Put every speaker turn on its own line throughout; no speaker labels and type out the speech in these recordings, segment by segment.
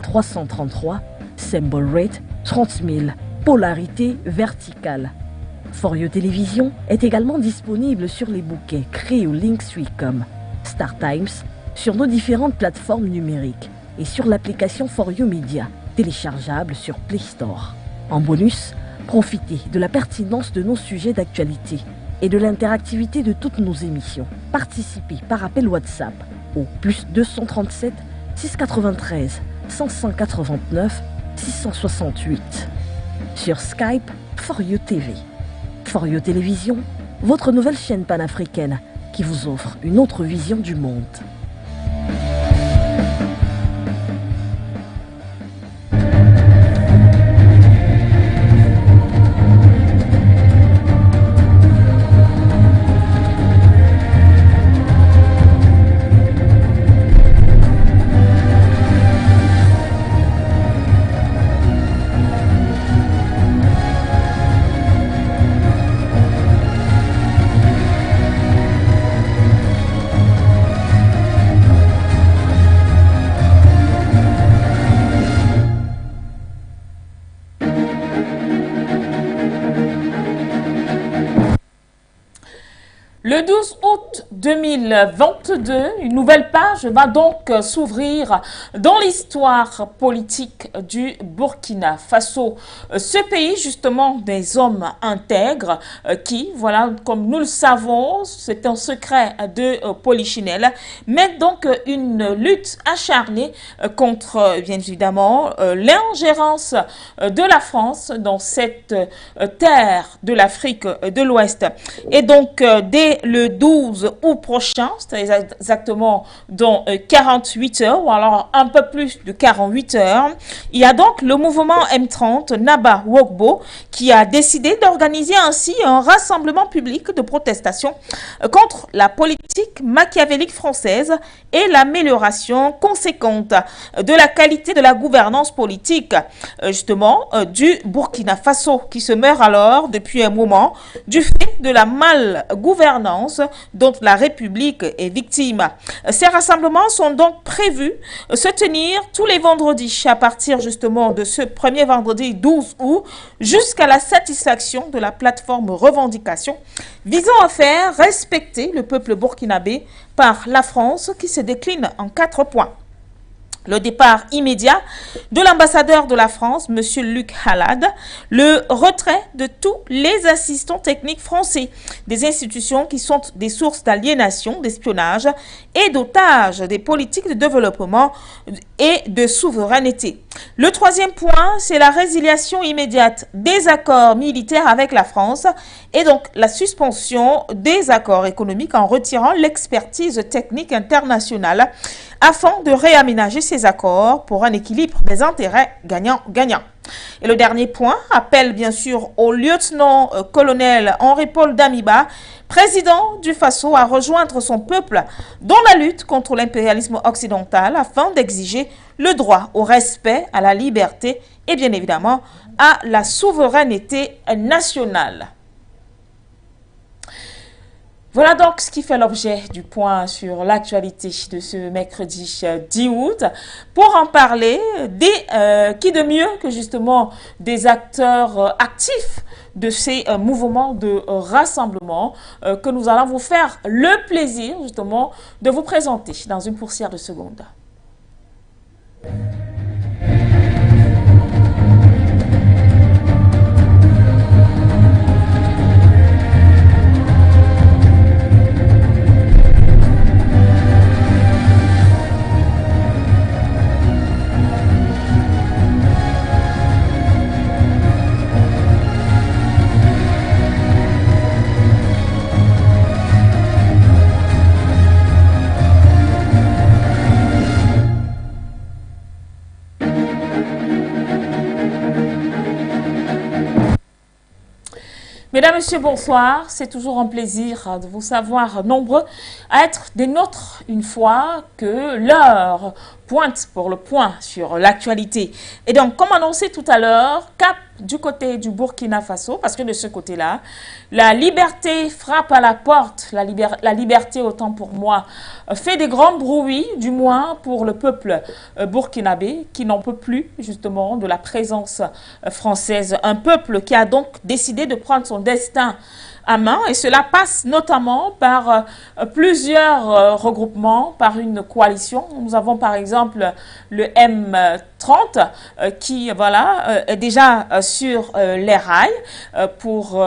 333, symbol rate 30 000, polarité verticale. For You Télévision est également disponible sur les bouquets créés au Linksuicom, Star Times, sur nos différentes plateformes numériques et sur l'application For You Media, téléchargeable sur Play Store. En bonus, profitez de la pertinence de nos sujets d'actualité et de l'interactivité de toutes nos émissions. Participez par appel WhatsApp au +237 693 589 668. Sur Skype, For You TV. For You Télévision, votre nouvelle chaîne panafricaine qui vous offre une autre vision du monde.
Le 12 août 2022, une nouvelle page va donc s'ouvrir dans l'histoire politique du Burkina Faso. Ce pays, justement, des hommes intègres qui, voilà, comme nous le savons, c'est un secret de Polichinelle, mènent donc une lutte acharnée contre, bien évidemment, l'ingérence de la France dans cette terre de l'Afrique de l'Ouest. Et donc, dès le 12 août prochain, c'est exactement dans 48 heures, ou alors un peu plus de 48 heures, il y a donc le mouvement M30 Naba Wogbo qui a décidé d'organiser ainsi un rassemblement public de protestation contre la politique machiavélique française et l'amélioration conséquente de la qualité de la gouvernance politique, justement, du Burkina Faso, qui se meurt alors depuis un moment du fait de la mal-gouvernance dont la République est victime. Ces rassemblements sont donc prévus se tenir tous les vendredis à partir justement de ce premier vendredi 12 août jusqu'à la satisfaction de la plateforme revendication visant à faire respecter le peuple burkinabé par la France qui se décline en 4 points. Le départ immédiat de l'ambassadeur de la France, M. Luc Halad, le retrait de tous les assistants techniques français, des institutions qui sont des sources d'aliénation, d'espionnage et d'otages des politiques de développement et de souveraineté. Le troisième point, c'est la résiliation immédiate des accords militaires avec la France et donc la suspension des accords économiques en retirant l'expertise technique internationale afin de réaménager ces accords pour un équilibre des intérêts gagnant-gagnant. Et le dernier point appelle bien sûr au lieutenant-colonel Henri-Paul Damiba, président du Faso, à rejoindre son peuple dans la lutte contre l'impérialisme occidental afin d'exiger le droit au respect, à la liberté et bien évidemment à la souveraineté nationale. Voilà donc ce qui fait l'objet du point sur l'actualité de ce mercredi 10 août. Pour en parler, qui de mieux que justement des acteurs actifs de ces mouvements de rassemblement que nous allons vous faire le plaisir justement de vous présenter dans une poussière de secondes. Mesdames, Messieurs, bonsoir. C'est toujours un plaisir de vous savoir nombreux à être des nôtres une fois que l'heure pointe pour le point sur l'actualité. Et donc, comme annoncé tout à l'heure, cap du côté du Burkina Faso, parce que de ce côté-là, la liberté frappe à la porte. La liberté, autant pour moi, fait des grands bruits, du moins pour le peuple burkinabé, qui n'en peut plus, justement, de la présence française. Un peuple qui a donc décidé de prendre son destin à main, et cela passe notamment par plusieurs regroupements, par une coalition. Nous avons par exemple le M30 qui voilà, est déjà sur les rails pour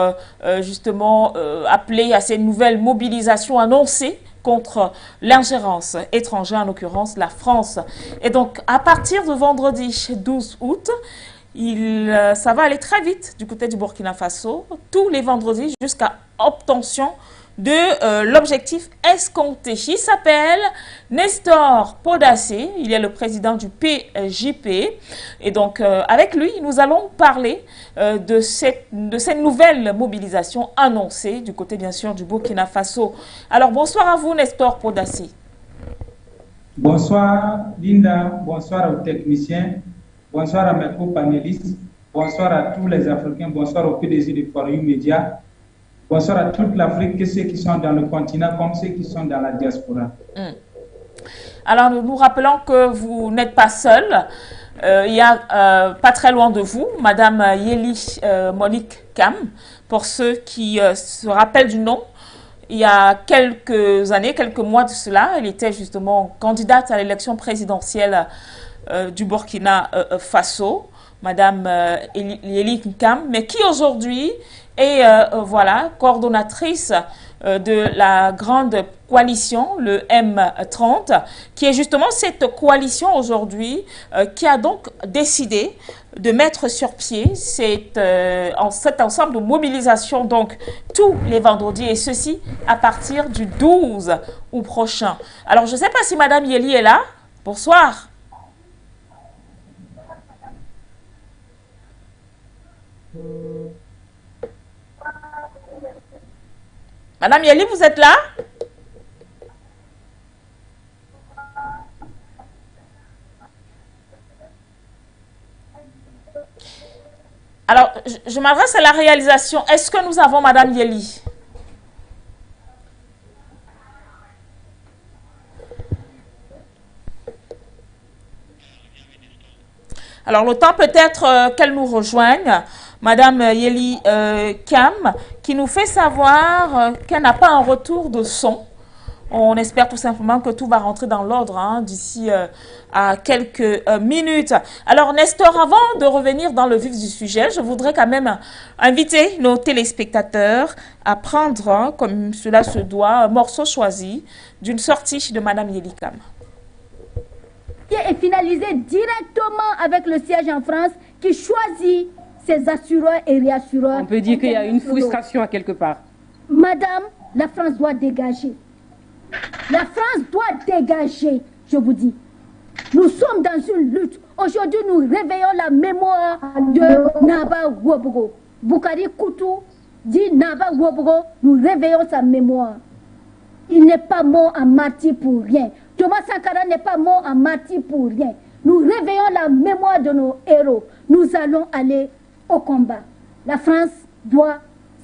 justement appeler à ces nouvelles mobilisations annoncées contre l'ingérence étrangère, en l'occurrence la France. Et donc, à partir de vendredi 12 août, ça va aller très vite du côté du Burkina Faso, tous les vendredis jusqu'à obtention de l'objectif escompté. Il s'appelle Nestor Podassé, il est le président du PJP. Et donc, avec lui, nous allons parler de cette nouvelle mobilisation annoncée du côté, bien sûr, du Burkina Faso. Alors, bonsoir à vous, Nestor Podassé.
Bonsoir, Linda. Bonsoir aux techniciens. Bonsoir à mes co-panélistes, bonsoir à tous les Africains, bonsoir au PDG de For You Media, bonsoir à toute l'Afrique, que ceux qui sont dans le continent comme ceux qui sont dans la diaspora.
Alors, nous nous rappelons que vous n'êtes pas seul. Il y a pas très loin de vous, Madame Yeli Monique Kam, pour ceux qui se rappellent du nom. Il y a quelques années, quelques mois de cela, elle était justement candidate à l'élection présidentielle du Burkina Faso, Madame Yeli Nkam, mais qui aujourd'hui est voilà, coordonnatrice de la grande coalition, le M30, qui est justement cette coalition aujourd'hui qui a donc décidé de mettre sur pied cet ensemble de mobilisation donc tous les vendredis, et ceci à partir du 12 août prochain. Alors, je ne sais pas si Madame Yeli est là. Bonsoir. Madame Yeli, vous êtes là? Alors, je m'adresse à la réalisation. Est-ce que nous avons Madame Yeli? Alors, le temps peut-être qu'elle nous rejoigne, Madame Yeli Kam, qui nous fait savoir qu'elle n'a pas un retour de son. On espère tout simplement que tout va rentrer dans l'ordre d'ici à quelques minutes. Alors, Nestor, avant de revenir dans le vif du sujet, je voudrais quand même inviter nos téléspectateurs à prendre, comme cela se doit, un morceau choisi d'une sortie de Madame Yeli Kam.
Est finalisé directement avec le siège en France qui choisit ses assureurs et réassureurs.
On peut dire qu'il y a une frustration à quelque part.
Madame, la France doit dégager. La France doit dégager, je vous dis. Nous sommes dans une lutte. Aujourd'hui, nous réveillons la mémoire de Naba Wobogo. Boukari Koutou dit Naba Wobogo, nous réveillons sa mémoire. Il n'est pas mort en martyr pour rien. Thomas Sankara n'est pas mort en martyr pour rien. Nous réveillons la mémoire de nos héros. Nous allons aller au combat. La France doit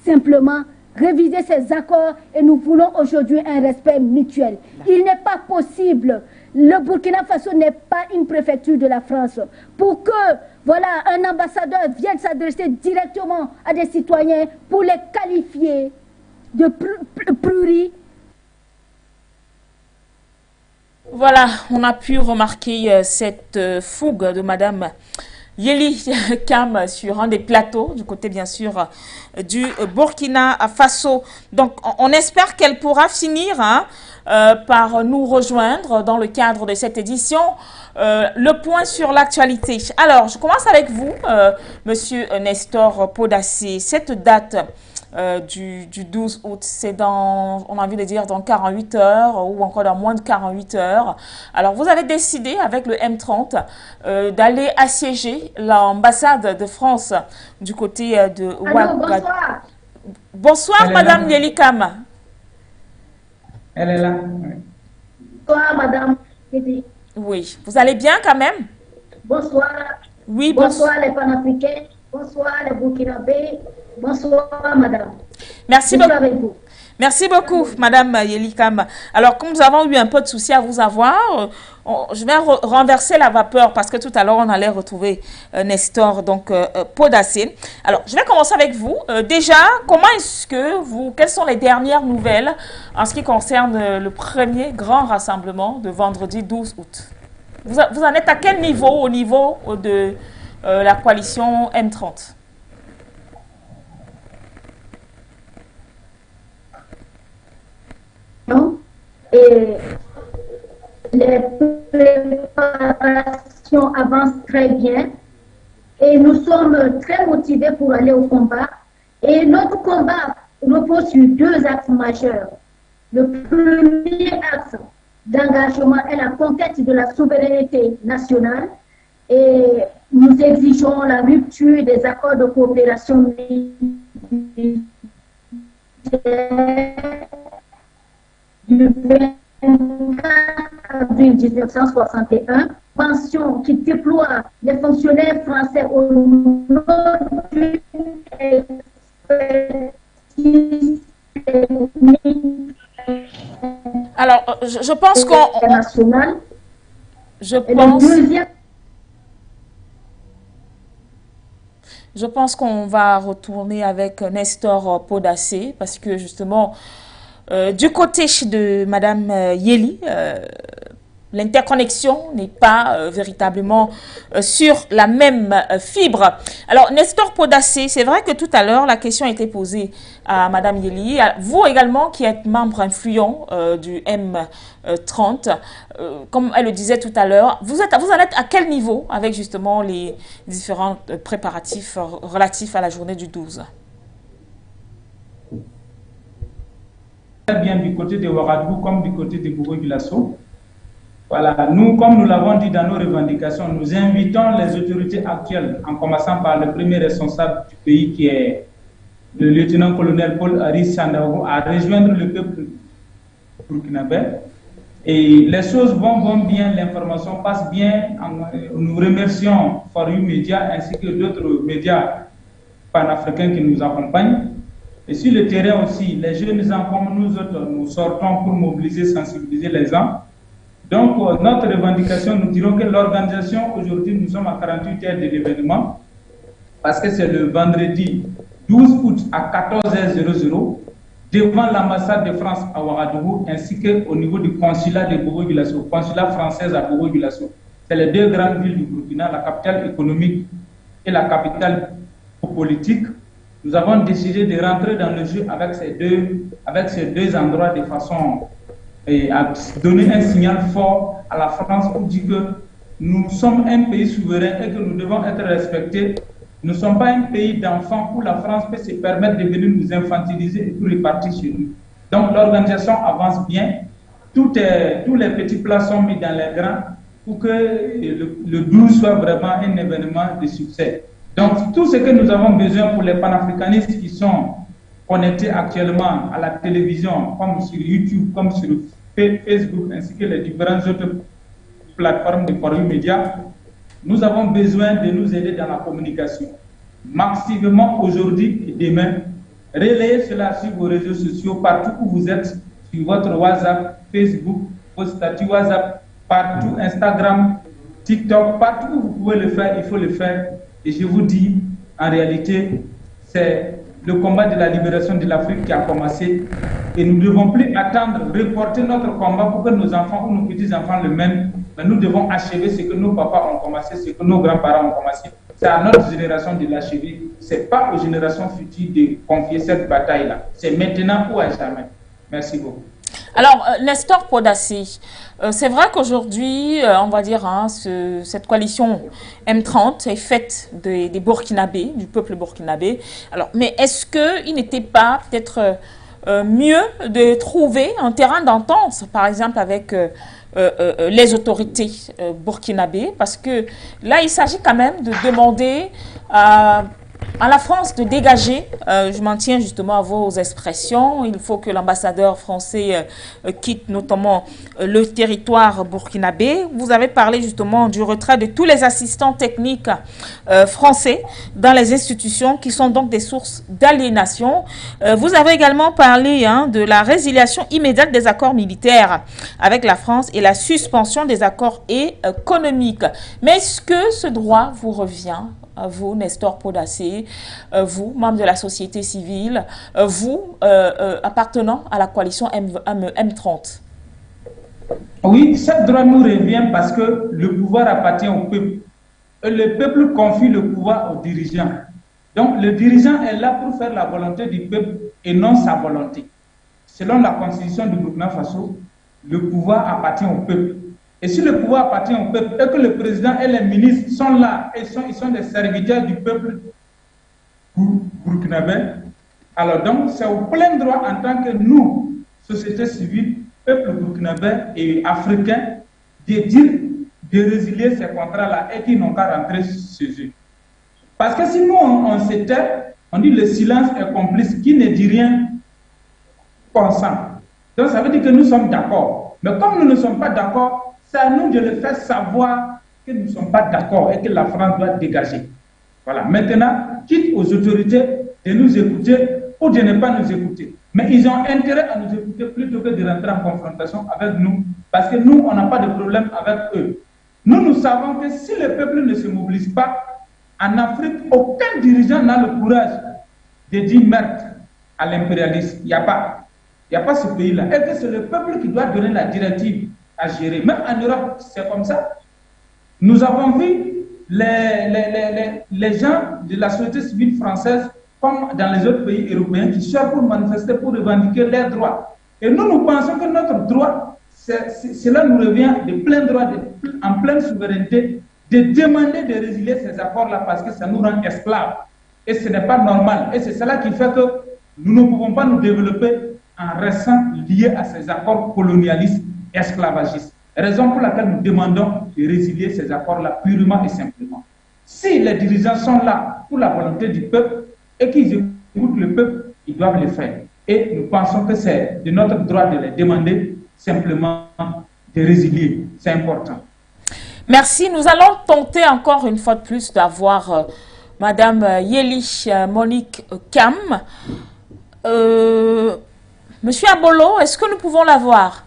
simplement réviser ses accords et nous voulons aujourd'hui un respect mutuel. Il n'est pas possible. Le Burkina Faso n'est pas une préfecture de la France. Pour que voilà, un ambassadeur vienne s'adresser directement à des citoyens pour les qualifier de pluri.
Voilà, on a pu remarquer cette fougue de Madame Yeli Kam sur un des plateaux, du côté bien sûr du Burkina Faso. Donc, on espère qu'elle pourra finir par nous rejoindre dans le cadre de cette édition. Le point sur l'actualité. Alors, je commence avec vous, Monsieur Nestor Podassé. Cette date du 12 août, c'est dans, on a envie de dire, dans 48 heures ou encore dans moins de 48 heures. Alors, vous avez décidé avec le M30 d'aller assiéger l'ambassade de France du côté de Ouagadougou. Bonsoir, Madame Yeli Kam.
Elle est là.
Bonsoir, Madame.
Oui, vous allez bien quand même?
Bonsoir.
Oui,
bonsoir les panafricains. Bonsoir les Burkinabés. Bonsoir, madame.
Merci
Je suis
beaucoup.
avec vous.
Merci beaucoup, Madame Yelikam. Alors, comme nous avons eu un peu de soucis à vous avoir, je vais renverser la vapeur parce que tout à l'heure, on allait retrouver Nestor, donc Podacé. Alors, je vais commencer avec vous. Déjà, comment est-ce que quelles sont les dernières nouvelles en ce qui concerne le premier grand rassemblement de vendredi 12 août? Vous en êtes à quel niveau au niveau de la coalition M30?
Et les préparations avancent très bien et nous sommes très motivés pour aller au combat. Et notre combat repose sur deux axes majeurs. Le premier axe d'engagement est la conquête de la souveraineté nationale et nous exigeons la rupture des accords de coopération militaire du 24 avril 1961, pension qui déploie les fonctionnaires français au nom d'une expertise technique.
Alors, je pense qu'on...
National.
Je pense qu'on va retourner avec Nestor Podacé parce que justement, du côté de Madame Yeli, l'interconnexion n'est pas véritablement sur la même fibre. Alors, Nestor Podacé, c'est vrai que tout à l'heure, la question a été posée à Madame Yeli. Vous également, qui êtes membre influent du M30, comme elle le disait tout à l'heure, vous en êtes à quel niveau avec justement les différents préparatifs relatifs à la journée du 12?
Bien du côté de Ouagadougou comme du côté de Bobo-Dioulasso. Voilà, nous, comme nous l'avons dit dans nos revendications, nous invitons les autorités actuelles, en commençant par le premier responsable du pays qui est le lieutenant-colonel Paul Aris Sandaogo, à rejoindre le peuple burkinabé. Et les choses vont bien, l'information passe bien. Nous remercions For You Media ainsi que d'autres médias panafricains qui nous accompagnent. Et sur le terrain aussi, les jeunes gens comme nous autres, nous sortons pour mobiliser, sensibiliser les gens. Donc, notre revendication, nous dirons que l'organisation, aujourd'hui, nous sommes à 48 heures de l'événement, parce que c'est le vendredi 12 août à 14h00, devant l'ambassade de France à Ouagadougou, ainsi qu'au niveau du consulat de Bobo-Dioulasso, consulat français à Bobo-Dioulasso. C'est les deux grandes villes du Burkina, la capitale économique et la capitale politique. Nous avons décidé de rentrer dans le jeu avec ces deux endroits de façon à donner un signal fort à la France pour dire que nous sommes un pays souverain et que nous devons être respectés. Nous ne sommes pas un pays d'enfants où la France peut se permettre de venir nous infantiliser et tout repartir chez nous. Donc l'organisation avance bien. Tous les petits plats sont mis dans les grains pour que le 12 soit vraiment un événement de succès. Donc, tout ce que nous avons besoin pour les panafricanistes qui sont connectés actuellement à la télévision, comme sur YouTube, comme sur Facebook, ainsi que les différentes autres plateformes de For You Media, nous avons besoin de nous aider dans la communication. Massivement aujourd'hui et demain, relayez cela sur vos réseaux sociaux, partout où vous êtes, sur votre WhatsApp, Facebook, vos statuts WhatsApp, partout, Instagram, TikTok, partout où vous pouvez le faire, il faut le faire. Et je vous dis, en réalité, c'est le combat de la libération de l'Afrique qui a commencé. Et nous ne devons plus attendre, reporter notre combat pour que nos enfants ou nos petits-enfants le mènent. Mais nous devons achever ce que nos papas ont commencé, ce que nos grands-parents ont commencé. C'est à notre génération de l'achever. Ce n'est pas aux générations futures de confier cette bataille-là. C'est maintenant ou à jamais. Merci beaucoup.
Alors, Nestor Podacé, c'est vrai qu'aujourd'hui, on va dire, cette coalition M30 est faite des Burkinabés, du peuple burkinabé. Alors, mais est-ce qu'il n'était pas peut-être mieux de trouver un terrain d'entente, par exemple, avec les autorités burkinabées? Parce que là, il s'agit quand même de demander à À la France de dégager, je m'en tiens justement à vos expressions, il faut que l'ambassadeur français quitte notamment le territoire burkinabé. Vous avez parlé justement du retrait de tous les assistants techniques français dans les institutions qui sont donc des sources d'aliénation. Vous avez également parlé de la résiliation immédiate des accords militaires avec la France et la suspension des accords économiques. Mais est-ce que ce droit vous revient ? Vous, Nestor Podacé, vous, membre de la société civile, vous, appartenant à la coalition M30.
Oui, ce droit nous revient parce que le pouvoir appartient au peuple. Et le peuple confie le pouvoir aux dirigeants. Donc, le dirigeant est là pour faire la volonté du peuple et non sa volonté. Selon la constitution du Burkina Faso, le pouvoir appartient au peuple. Et si le pouvoir appartient au peuple et que le président et les ministres sont là et ils sont des serviteurs du peuple burkinabé, alors donc c'est au plein droit en tant que nous, société civile, peuple burkinabé et africain, de dire de résilier ces contrats-là et qu'ils n'ont qu'à rentrer chez eux. Parce que si nous on se tait, on dit le silence est complice, qui ne dit rien consent. Donc ça veut dire que nous sommes d'accord. Mais comme nous ne sommes pas d'accord, c'est à nous de le faire savoir que nous ne sommes pas d'accord et que la France doit dégager. Voilà. Maintenant, quitte aux autorités de nous écouter ou de ne pas nous écouter. Mais ils ont intérêt à nous écouter plutôt que de rentrer en confrontation avec nous, parce que nous, on n'a pas de problème avec eux. Nous savons que si le peuple ne se mobilise pas, en Afrique, aucun dirigeant n'a le courage de dire merde à l'impérialisme. Il n'y a pas. Il n'y a pas ce pays-là. Et que c'est le peuple qui doit donner la directive à gérer. Même en Europe, c'est comme ça. Nous avons vu les gens de la société civile française, comme dans les autres pays européens, qui cherchent pour manifester, pour revendiquer leurs droits. Et nous pensons que notre droit, cela nous revient de plein droit, en pleine souveraineté, de demander de résilier ces accords-là parce que ça nous rend esclaves. Et ce n'est pas normal. Et c'est cela qui fait que nous ne pouvons pas nous développer en restant liés à ces accords colonialistes esclavagistes. Raison pour laquelle nous demandons de résilier ces accords-là purement et simplement. Si les dirigeants sont là pour la volonté du peuple et qu'ils écoutent le peuple, ils doivent le faire. Et nous pensons que c'est de notre droit de les demander simplement de résilier. C'est important.
Merci. Nous allons tenter encore une fois de plus d'avoir Madame Yeli Monique Kam. Monsieur Abolo, est-ce que nous pouvons la voir?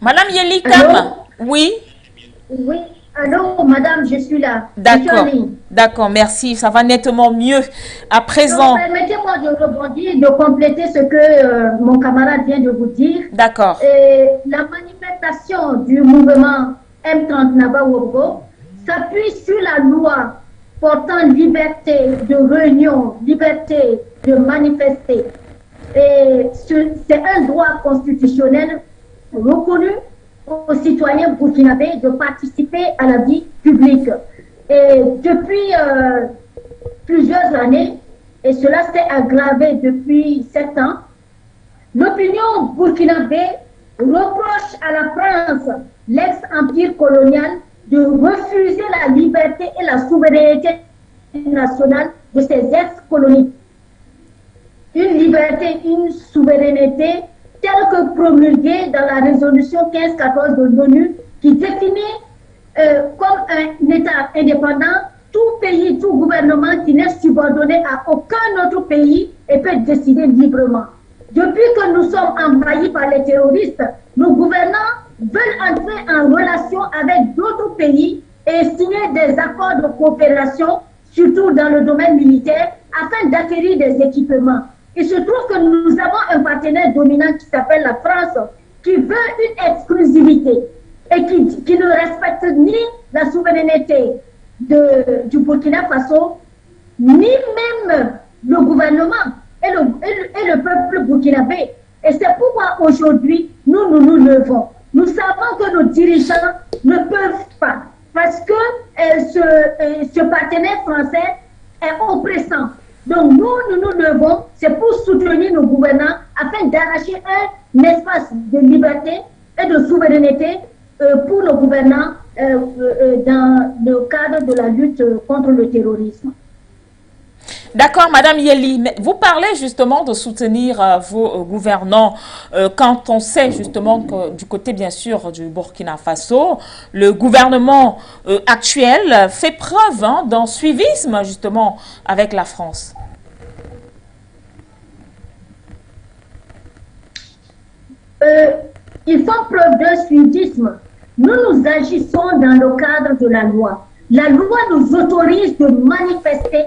Madame Yeli Kam, oui.
Oui, allô, madame, je suis là.
D'accord, d'accord, merci. Ça va nettement mieux à présent.
Permettez-moi de rebondir, de compléter ce que mon camarade vient de vous dire.
D'accord.
La manifestation du mouvement M30 Naba-Wogo s'appuie sur la loi portant liberté de réunion, liberté de manifester. Et c'est un droit constitutionnel reconnu aux citoyens burkinabés de participer à la vie publique. Et depuis plusieurs années, et cela s'est aggravé depuis 7 ans, l'opinion burkinabé reproche à la France, l'ex-empire colonial, de refuser la liberté et la souveraineté nationale de ses ex-colonies. Une liberté, une souveraineté telle que promulguée dans la résolution 1514 de l'ONU qui définit comme un État indépendant tout pays, tout gouvernement qui n'est subordonné à aucun autre pays et peut décider librement. Depuis que nous sommes envahis par les terroristes, nos gouvernants veulent entrer en relation avec d'autres pays et signer des accords de coopération, surtout dans le domaine militaire, afin d'acquérir des équipements. Il se trouve que nous avons un partenaire dominant qui s'appelle la France, qui veut une exclusivité et qui ne respecte ni la souveraineté du Burkina Faso, ni même le gouvernement et le peuple burkinabé. Et c'est pourquoi aujourd'hui, nous nous levons. Nous savons que nos dirigeants ne peuvent pas, parce que ce partenaire français est oppressant. Donc nous nous levons, c'est pour soutenir nos gouvernants afin d'arracher un espace de liberté et de souveraineté pour nos gouvernants dans le cadre de la lutte contre le terrorisme.
D'accord, Madame Yeli, mais vous parlez justement de soutenir vos gouvernants quand on sait justement que du côté, bien sûr, du Burkina Faso, le gouvernement actuel fait preuve d'un suivisme justement avec la France.
Ils font preuve d'un suivisme. Nous agissons dans le cadre de la loi. La loi nous autorise de manifester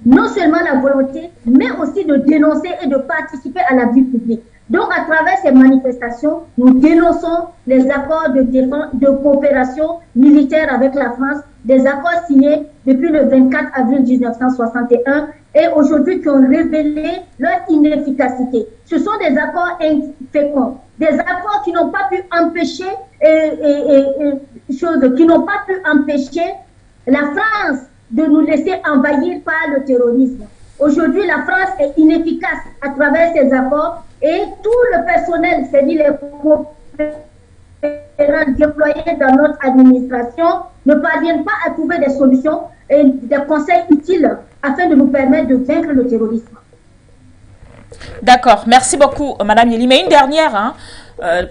non seulement la volonté, mais aussi de dénoncer et de participer à la vie publique. Donc, à travers ces manifestations, nous dénonçons les accords de défense, de coopération militaire avec la France, des accords signés depuis le 24 avril 1961 et aujourd'hui qui ont révélé leur inefficacité. Ce sont des accords inféconds, des accords qui n'ont pas pu empêcher, la France de nous laisser envahir par le terrorisme. Aujourd'hui, la France est inefficace à travers ces accords et tout le personnel, c'est-à-dire les coopérants déployés dans notre administration, ne parviennent pas à trouver des solutions et des conseils utiles afin de nous permettre de vaincre le terrorisme.
D'accord, merci beaucoup, Madame Yeli. Mais une dernière,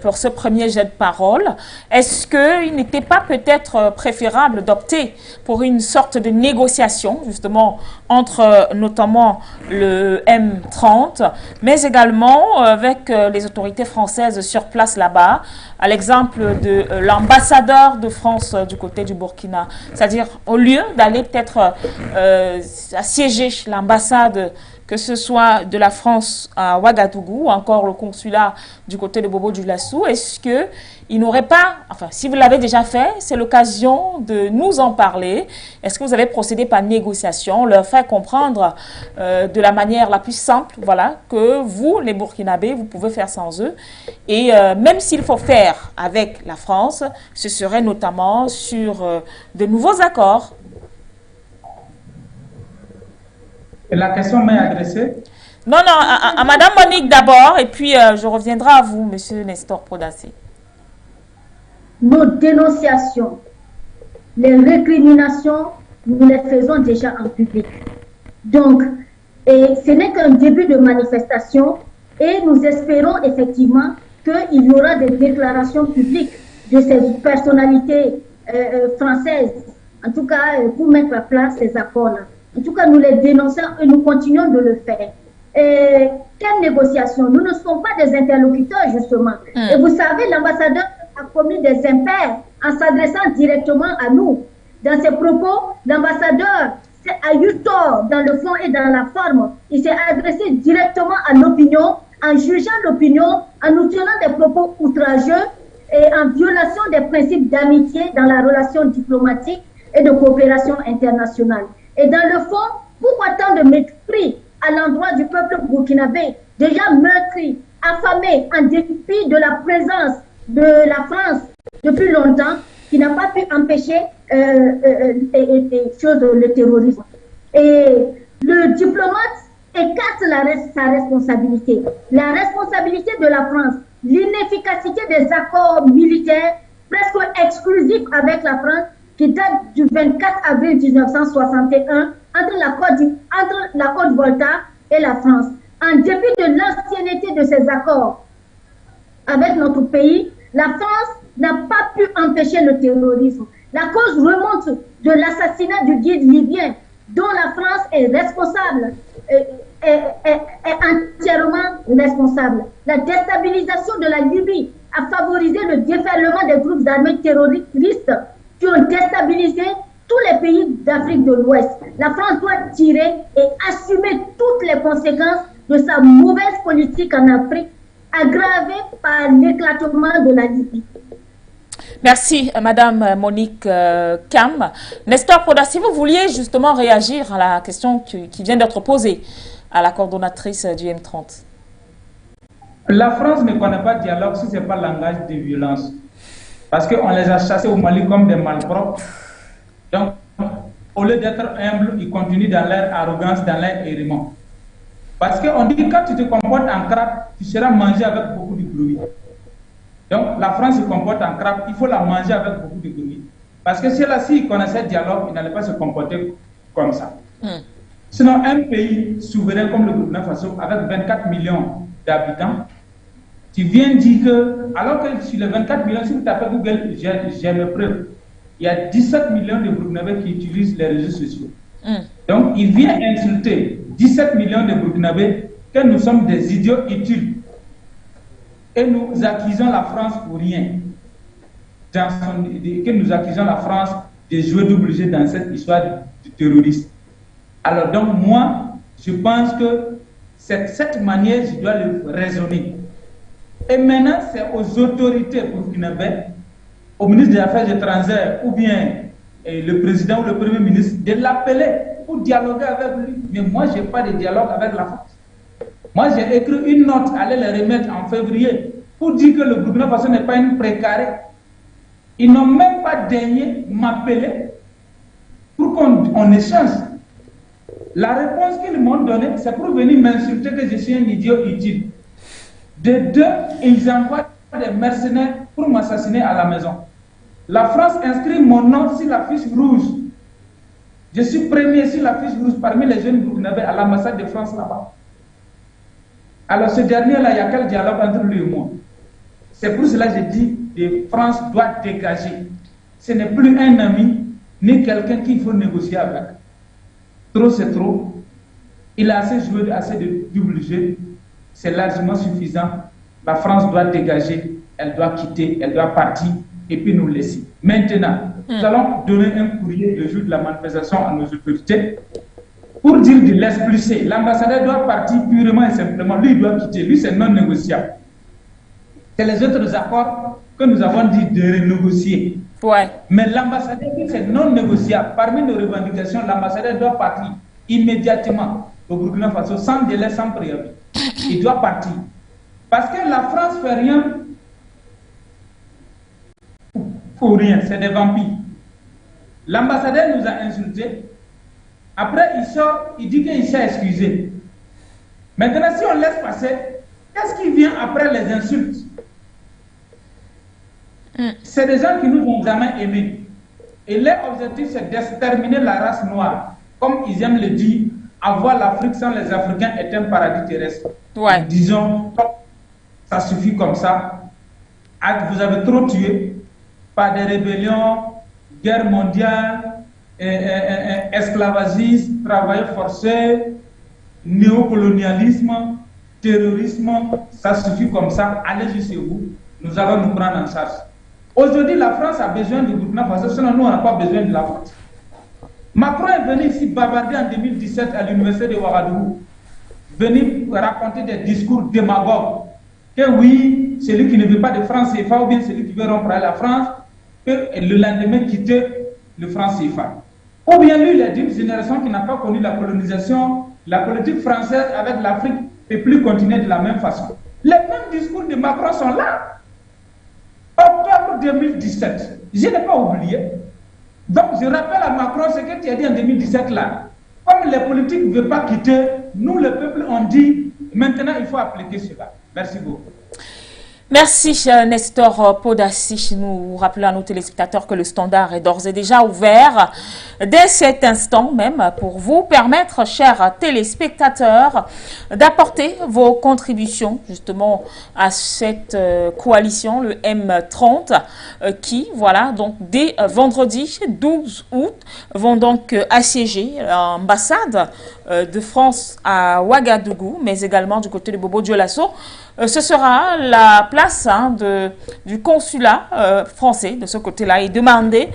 pour ce premier jet de parole, est-ce qu'il n'était pas peut-être préférable d'opter pour une sorte de négociation, justement, entre notamment le M30, mais également avec les autorités françaises sur place là-bas, à l'exemple de l'ambassadeur de France du côté du Burkina, c'est-à-dire au lieu d'aller peut-être assiéger l'ambassade, que ce soit de la France à Ouagadougou ou encore le consulat du côté de Bobo-Dioulasso, est-ce qu'il n'aurait pas, enfin si vous l'avez déjà fait, c'est l'occasion de nous en parler. Est-ce que vous avez procédé par négociation, leur faire comprendre de la manière la plus simple, voilà, que vous, les Burkinabés, vous pouvez faire sans eux. Et même s'il faut faire avec la France, ce serait notamment sur de nouveaux accords.
Et la question m'est adressée?
Non, à Madame Monique d'abord, et puis je reviendrai à vous, Monsieur Nestor Podassé.
Nos dénonciations, les récriminations, nous les faisons déjà en public. Donc, ce n'est qu'un début de manifestation et nous espérons effectivement qu'il y aura des déclarations publiques de ces personnalités françaises, en tout cas pour mettre à place ces accords-là. En tout cas, nous les dénonçons et nous continuons de le faire. Quelle négociation? Nous ne sommes pas des interlocuteurs, justement. Et vous savez, l'ambassadeur a commis des impairs en s'adressant directement à nous. Dans ses propos, l'ambassadeur a eu tort dans le fond et dans la forme. Il s'est adressé directement à l'opinion, en jugeant l'opinion, en nous tenant des propos outrageux et en violation des principes d'amitié dans la relation diplomatique et de coopération internationale. Et dans le fond, pourquoi tant de mépris à l'endroit du peuple burkinabé, déjà meurtri, affamé, en dépit de la présence de la France depuis longtemps, qui n'a pas pu empêcher le terrorisme. Et le diplomate écarte sa responsabilité. La responsabilité de la France, l'inefficacité des accords militaires presque exclusifs avec la France, qui date du 24 avril 1961 entre la Haute-Volta et la France. En dépit de l'ancienneté de ces accords avec notre pays, la France n'a pas pu empêcher le terrorisme. La cause remonte de l'assassinat du guide libyen, dont la France est responsable, est entièrement responsable. La déstabilisation de la Libye a favorisé le déferlement des groupes armés terroristes qui ont déstabilisé tous les pays d'Afrique de l'Ouest. La France doit tirer et assumer toutes les conséquences de sa mauvaise politique en Afrique, aggravée par l'éclatement de la Libye.
Merci, Madame Monique Cam. Nestor Podassé, vous vouliez justement réagir à la question qui vient d'être posée à la coordonnatrice du M30.
La France ne connaît pas de dialogue si ce n'est pas le langage de violence. Parce qu'on les a chassés au Mali comme des malpropres. Donc, au lieu d'être humbles, ils continuent dans leur arrogance, dans leur errement. Parce qu'on dit que quand tu te comportes en crabe, tu seras mangé avec beaucoup de bruit. Donc la France se comporte en crabe, il faut la manger avec beaucoup de bruit. Parce que s'ils connaissaient le dialogue, ils n'allaient pas se comporter comme ça. Sinon, un pays souverain comme le Burkina Faso, avec 24 millions d'habitants, tu viens dire que, alors que sur les 24 millions, si vous tapez Google, j'ai le preuve, il y a 17 millions de Burkinabés qui utilisent les réseaux sociaux. Donc, il vient insulter 17 millions de Burkinabés que nous sommes des idiots utiles. Et nous accusons la France pour rien. Que nous accusons la France de jouer double jeu dans cette histoire du terrorisme. Alors, donc, moi, je pense que cette manière, je dois le raisonner. Et maintenant, c'est aux autorités burkinabées, au ministre des Affaires étrangères ou bien le président ou le premier ministre, de l'appeler pour dialoguer avec lui. Mais moi, je n'ai pas de dialogue avec la France. Moi, j'ai écrit une note, allez les remettre en février, pour dire que le Burkina Faso n'est pas une précarée. Ils n'ont même pas daigné m'appeler pour qu'on échange. La réponse qu'ils m'ont donnée, c'est pour venir m'insulter que je suis un idiot utile. De deux, ils envoient des mercenaires pour m'assassiner à la maison. La France inscrit mon nom sur la fiche rouge. Je suis premier sur la fiche rouge parmi les jeunes burkinabés à l'ambassade de France là-bas. Alors ce dernier-là, il y a quel dialogue entre lui et moi? C'est pour cela que je dis que France doit dégager. Ce n'est plus un ami, ni quelqu'un qu'il faut négocier avec. Trop, c'est trop. Il a assez joué, assez de double jeu. C'est largement suffisant. La France doit dégager, elle doit quitter, elle doit partir et puis nous laisser. Maintenant, nous allons donner un courrier le jour de la manifestation à nos autorités pour dire de l'expulser. L'ambassadeur doit partir purement et simplement. Lui, il doit quitter. Lui, c'est non négociable. C'est les autres accords que nous avons dit de renégocier.
Ouais.
Mais l'ambassadeur, c'est non négociable. Parmi nos revendications, l'ambassadeur doit partir immédiatement au Burkina Faso, sans délai, sans préavis. Il doit partir. Parce que la France ne fait rien pour rien, c'est des vampires. L'ambassadeur nous a insultés. Après, il sort, il dit qu'il s'est excusé. Maintenant, si on laisse passer, qu'est-ce qui vient après les insultes? C'est des gens qui nous ont jamais aimés. Et leur objectif, c'est d'exterminer la race noire. Comme ils aiment le dire, avoir l'Afrique sans les Africains est un paradis terrestre.
Ouais.
Disons, ça suffit comme ça. Vous avez trop tué par des rébellions, guerre mondiale, esclavagisme, travail forcé, néocolonialisme, terrorisme. Ça suffit comme ça. Allez jusqu'à vous. Nous allons nous prendre en charge. Aujourd'hui, la France a besoin du Burkina Faso, sinon nous, on n'a pas besoin de la France. Macron est venu ici bavarder en 2017 à l'université de Ouagadougou, venir raconter des discours démagogues, que oui, celui qui ne veut pas de France CFA ou bien celui qui veut rompre la France, que le lendemain quitter le franc CFA. Ou bien lui, il est d'une génération qui n'a pas connu la colonisation, la politique française avec l'Afrique ne peut plus continuer de la même façon. Les mêmes discours de Macron sont là. Octobre 2017, je n'ai pas oublié. Donc je rappelle à Macron ce que tu as dit en 2017 là. Comme les politiques ne veulent pas quitter, nous le peuple on dit, maintenant il faut appliquer cela. Merci beaucoup.
Merci Nestor Podassi. Nous rappelons à nos téléspectateurs que le standard est d'ores et déjà ouvert dès cet instant même pour vous permettre, chers téléspectateurs, d'apporter vos contributions justement à cette coalition, le M30, qui, voilà, donc dès vendredi 12 août, vont donc assiéger l'ambassade de France à Ouagadougou, mais également du côté de Bobo Dioulasso. Ce sera la place du consulat français de ce côté-là et demander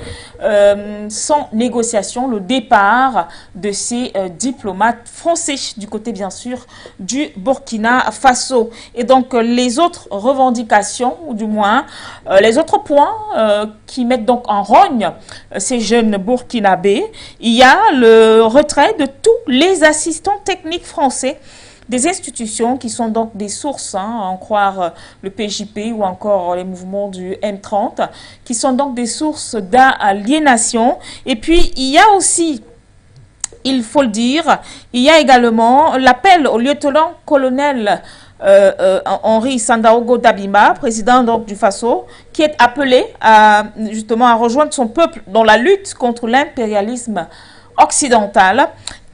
sans négociation le départ de ces diplomates français du côté bien sûr du Burkina Faso. Et donc les autres revendications, ou du moins les autres points qui mettent donc en rogne ces jeunes burkinabés, il y a le retrait de tous les assistants techniques français des institutions qui sont donc des sources, à en croire le PJP ou encore les mouvements du M30, qui sont donc des sources d'aliénation. Et puis, il y a aussi, il faut le dire, il y a également l'appel au lieutenant-colonel Henri Sandaogo Damiba, président donc, du Faso, qui est appelé justement à rejoindre son peuple dans la lutte contre l'impérialisme occidental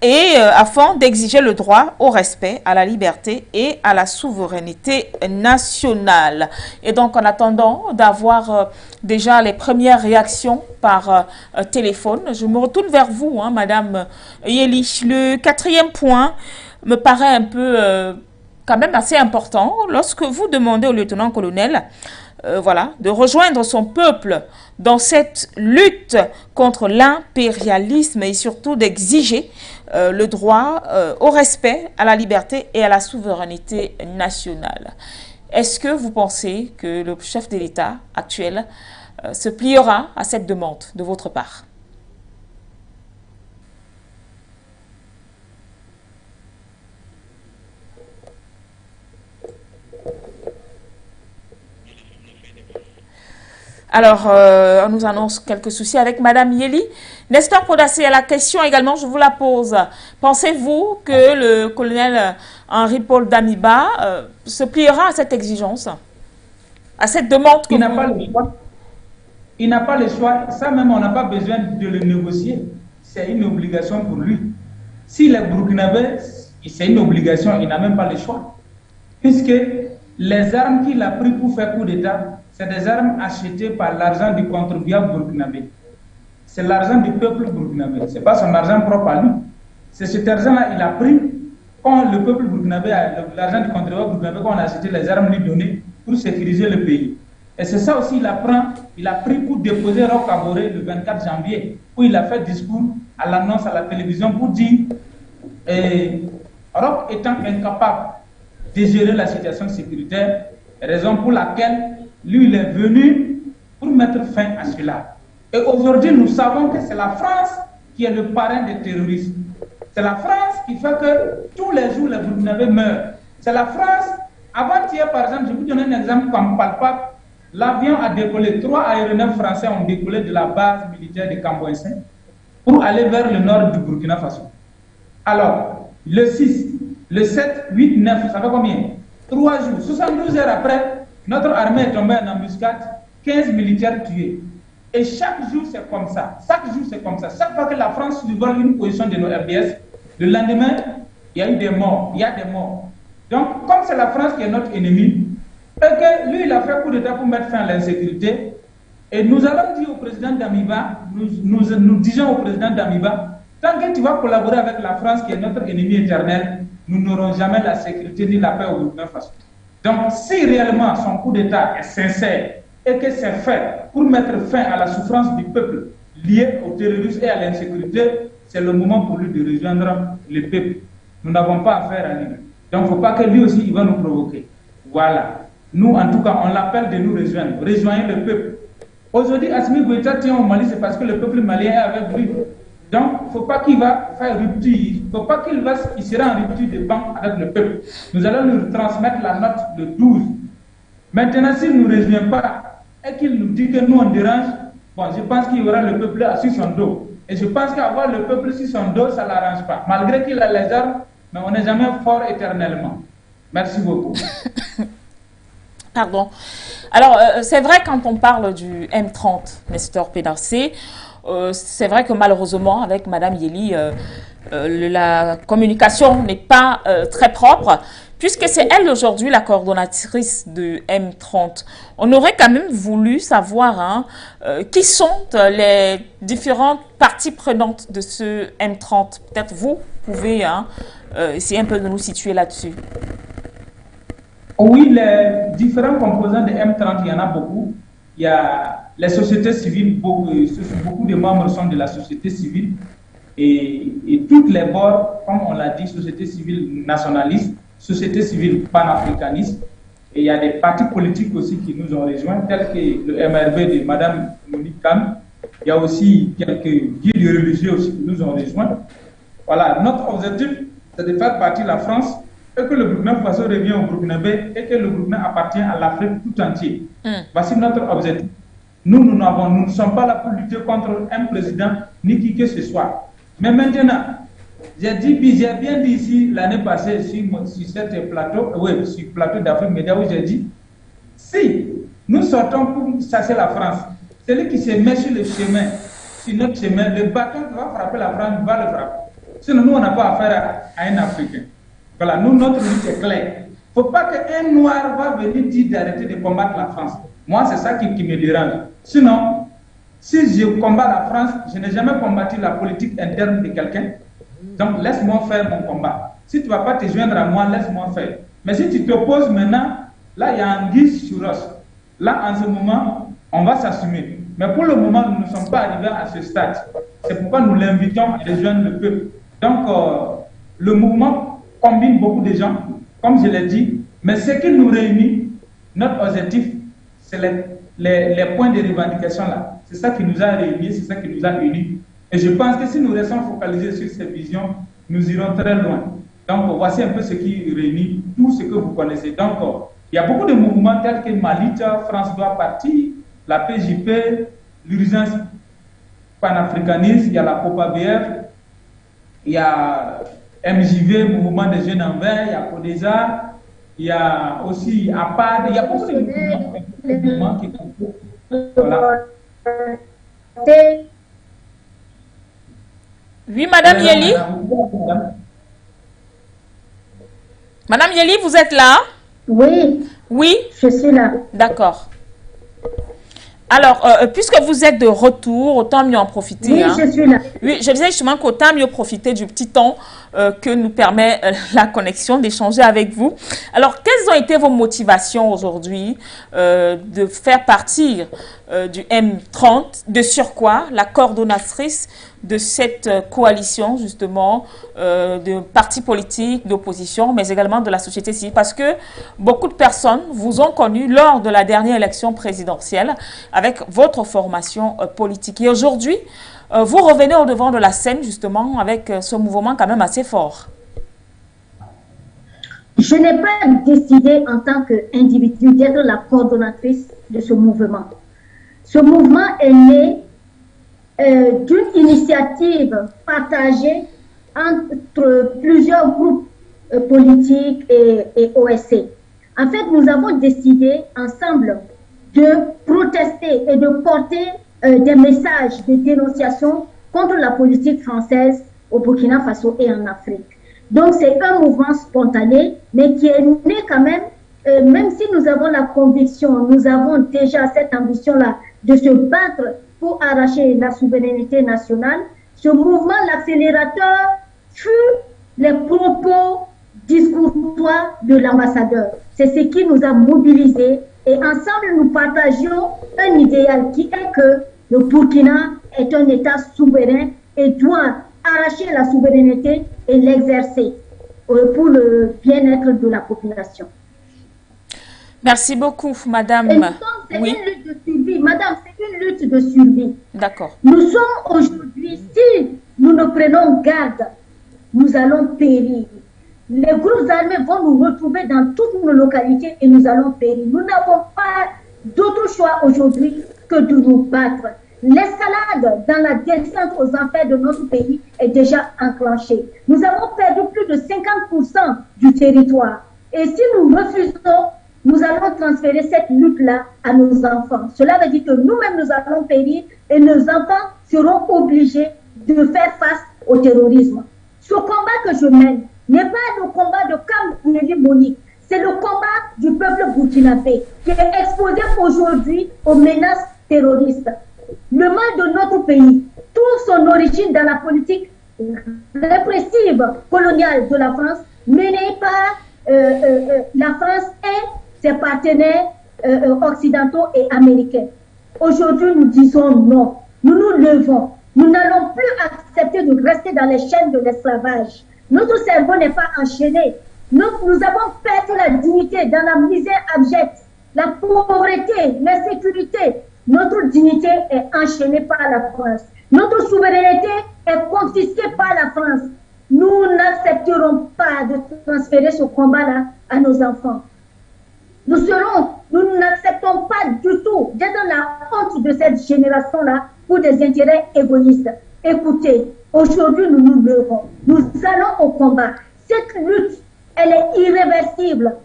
et afin d'exiger le droit au respect, à la liberté et à la souveraineté nationale. Et donc, en attendant d'avoir déjà les premières réactions par téléphone, je me retourne vers vous, hein, Madame Yeli. Le quatrième point me paraît un peu quand même assez important lorsque vous demandez au lieutenant-colonel voilà, de rejoindre son peuple dans cette lutte contre l'impérialisme et surtout d'exiger le droit au respect, à la liberté et à la souveraineté nationale. Est-ce que vous pensez que le chef de l'État actuel se pliera à cette demande de votre part? Alors, on nous annonce quelques soucis avec Madame Yeli. Nestor Podassé, à la question également, je vous la pose. Pensez-vous que le colonel Henri-Paul Damiba se pliera à cette exigence, à cette demande que
il n'a pas le choix. Il n'a pas le choix. Ça même, on n'a pas besoin de le négocier. C'est une obligation pour lui. S'il est burkinabé, c'est une obligation. Il n'a même pas le choix. Puisque les armes qu'il a prises pour faire coup d'État, c'est des armes achetées par l'argent du contribuable burkinabé. C'est l'argent du peuple burkinabé. Ce n'est pas son argent propre à lui. C'est cet argent-là qu'il a pris quand le peuple burkinabé, l'argent du contribuable burkinabé, quand on a acheté les armes lui données pour sécuriser le pays. Et c'est ça aussi, il a pris pour déposer Roch Kaboré le 24 janvier, où il a fait discours à l'annonce à la télévision pour dire Roch étant incapable de gérer la situation sécuritaire, raison pour laquelle lui, il est venu pour mettre fin à cela. Et aujourd'hui, nous savons que c'est la France qui est le parrain des terroristes. C'est la France qui fait que tous les jours, les Burkinabés meurent. C'est la France. Avant-hier, par exemple, je vous donne un exemple comme palpable. L'avion a décollé. 3 aéronefs français ont décollé de la base militaire de Camboïsen pour aller vers le nord du Burkina Faso. Alors, le 6, le 7, 8, 9, ça fait combien? 3 jours. 72 heures après, notre armée est tombée en embuscade, 15 militaires tués. Et chaque jour, c'est comme ça. Chaque jour, c'est comme ça. Chaque fois que la France survole une position de nos RDS, le lendemain, il y a eu des morts. Il y a des morts. Donc, comme c'est la France qui est notre ennemi, et que lui, il a fait coup d'État pour mettre fin à l'insécurité, et nous allons dire au président Damiba, nous disons au président Damiba, tant que tu vas collaborer avec la France, qui est notre ennemi éternel, nous n'aurons jamais la sécurité ni la paix au Burkina Faso. Donc, si réellement son coup d'État est sincère et que c'est fait pour mettre fin à la souffrance du peuple liée au terrorisme et à l'insécurité, c'est le moment pour lui de rejoindre le peuple. Nous n'avons pas affaire à lui. Donc, il ne faut pas que lui aussi, il va nous provoquer. Voilà. Nous, en tout cas, on l'appelle de nous rejoindre. Rejoignez le peuple. Aujourd'hui, Assimi Goïta tient au Mali, c'est parce que le peuple malien est avec lui. Donc, il ne faut pas qu'il va faire rupture. Il ne faut pas qu'il sera en rupture de banc avec le peuple. Nous allons lui transmettre la note de 12. Maintenant, s'il ne nous rejoint pas et qu'il nous dit que nous, on dérange, bon, je pense qu'il y aura le peuple sur son dos. Et je pense qu'avoir le peuple sur son dos, ça ne l'arrange pas. Malgré qu'il a les armes, mais on n'est jamais fort éternellement. Merci beaucoup.
Pardon. Alors, c'est vrai quand on parle du M30, Nestor Podassé, c'est vrai que malheureusement, avec Madame Yeli, la communication n'est pas très propre, puisque c'est elle aujourd'hui la coordonnatrice de M30. On aurait quand même voulu savoir hein, qui sont les différentes parties prenantes de ce M30. Peut-être vous pouvez hein, essayer un peu de nous situer là-dessus.
Oui, les différents composants de M30, il y en a beaucoup. Il y a les sociétés civiles, beaucoup de membres sont de la société civile. Et toutes les bords, comme on l'a dit, société civile nationaliste, société civile panafricaniste. Et il y a des partis politiques aussi qui nous ont rejoints, tels que le MRB de Mme Monique Khan. Il y a aussi quelques guides religieux aussi qui nous ont rejoints. Voilà, notre objectif, c'est de faire partie de la France et que le Burkina Faso revient au Burkinabé et que le Burkina appartient à l'Afrique tout entière. Voici notre objectif. Nous ne sommes pas là pour lutter contre un président ni qui que ce soit. Mais maintenant, J'ai bien dit ici l'année passée sur cette plateau, oui, sur le plateau d'Afrique Média où j'ai dit, si nous sortons pour chasser la France, celui qui se met sur le chemin, sur notre chemin, le bâton qui va frapper la France va le frapper. Sinon, nous, on n'a pas affaire à un Africain. Voilà, nous, notre lutte est claire. Il ne faut pas qu'un Noir va venir dire d'arrêter de combattre la France. Moi, c'est ça qui me dérange. Sinon, si je combats la France, je n'ai jamais combattu la politique interne de quelqu'un. Donc, laisse-moi faire mon combat. Si tu ne vas pas te joindre à moi, laisse-moi faire. Mais si tu t'opposes maintenant, là, il y a un guise sur os. Là, en ce moment, on va s'assumer. Mais pour le moment, nous ne sommes pas arrivés à ce stade. C'est pourquoi nous l'invitons à rejoindre le peuple. Donc, le mouvement combine beaucoup de gens, comme je l'ai dit. Mais ce qui nous réunit, notre objectif, c'est les points de revendication là. C'est ça qui nous a réunis, c'est ça qui nous a unis. Et je pense que si nous restons focalisés sur cette vision, nous irons très loin. Donc, voici un peu ce qui réunit tout ce que vous connaissez. Donc, il y a beaucoup de mouvements tels que Malita, France doit partir, la PJP, l'urgence panafricaniste, il y a la COPABF, il y a MJV, Mouvement des Jeunes en Vert, il y a CODESA, il y a aussi APAD, il y a beaucoup de mouvements qui composent. Voilà.
Oui, Madame Yeli. Madame Yeli, vous êtes là?
Oui.
Oui.
Je suis là.
D'accord. Alors, puisque vous êtes de retour, autant mieux en profiter.
Oui, je suis là.
Oui, je disais justement qu'autant mieux profiter du petit temps que nous permet la connexion d'échanger avec vous. Alors, quelles ont été vos motivations aujourd'hui de faire partir du M30, de surcroît, la coordonnatrice de cette coalition, justement, de partis politiques, d'opposition, mais également de la société civile, parce que beaucoup de personnes vous ont connu lors de la dernière élection présidentielle avec votre formation politique. Et aujourd'hui, vous revenez au devant de la scène, justement, avec ce mouvement quand même assez fort.
Je n'ai pas décidé en tant qu'individu d'être la coordonnatrice de ce mouvement. Ce mouvement est né d'une initiative partagée entre plusieurs groupes politiques et OSC. En fait, nous avons décidé ensemble de protester et de porter des messages de dénonciation contre la politique française au Burkina Faso et en Afrique. Donc, c'est un mouvement spontané, mais qui est né quand même si nous avons la conviction, nous avons déjà cette ambition-là de se battre pour arracher la souveraineté nationale, ce mouvement, l'accélérateur, fut les propos discourtoires de l'ambassadeur. C'est ce qui nous a mobilisés et ensemble nous partagions un idéal qui est que le Burkina est un État souverain et doit arracher la souveraineté et l'exercer pour le bien-être de la population.
Merci beaucoup, Madame.
Et nous sommes, c'est une lutte de survie. Madame, c'est une lutte de survie.
D'accord.
Nous sommes aujourd'hui, si nous ne prenons garde, nous allons périr. Les groupes armés vont nous retrouver dans toutes nos localités et nous allons périr. Nous n'avons pas d'autre choix aujourd'hui que de nous battre. L'escalade dans la descente aux enfers de notre pays est déjà enclenchée. Nous avons perdu plus de 50% du territoire. Et si nous refusons, nous allons transférer cette lutte-là à nos enfants. Cela veut dire que nous-mêmes, nous allons périr et nos enfants seront obligés de faire face au terrorisme. Ce combat que je mène n'est pas le combat de Kameli Monique, c'est le combat du peuple burkinabé qui est exposé aujourd'hui aux menaces terroristes. Le mal de notre pays trouve son origine dans la politique répressive coloniale de la France menée par la France et ses partenaires occidentaux et américains. Aujourd'hui, nous disons non. Nous nous levons. Nous n'allons plus accepter de rester dans les chaînes de l'esclavage. Notre cerveau n'est pas enchaîné. Nous avons perdu la dignité dans la misère abjecte, la pauvreté, l'insécurité. Notre dignité est enchaînée par la France. Notre souveraineté est confisquée par la France. Nous n'accepterons pas de transférer ce combat-là à nos enfants. Nous n'acceptons pas du tout d'être dans la honte de cette génération-là pour des intérêts égoïstes. Écoutez, Aujourd'hui, nous nous levons. Nous allons au combat. Cette lutte, elle est irréversible,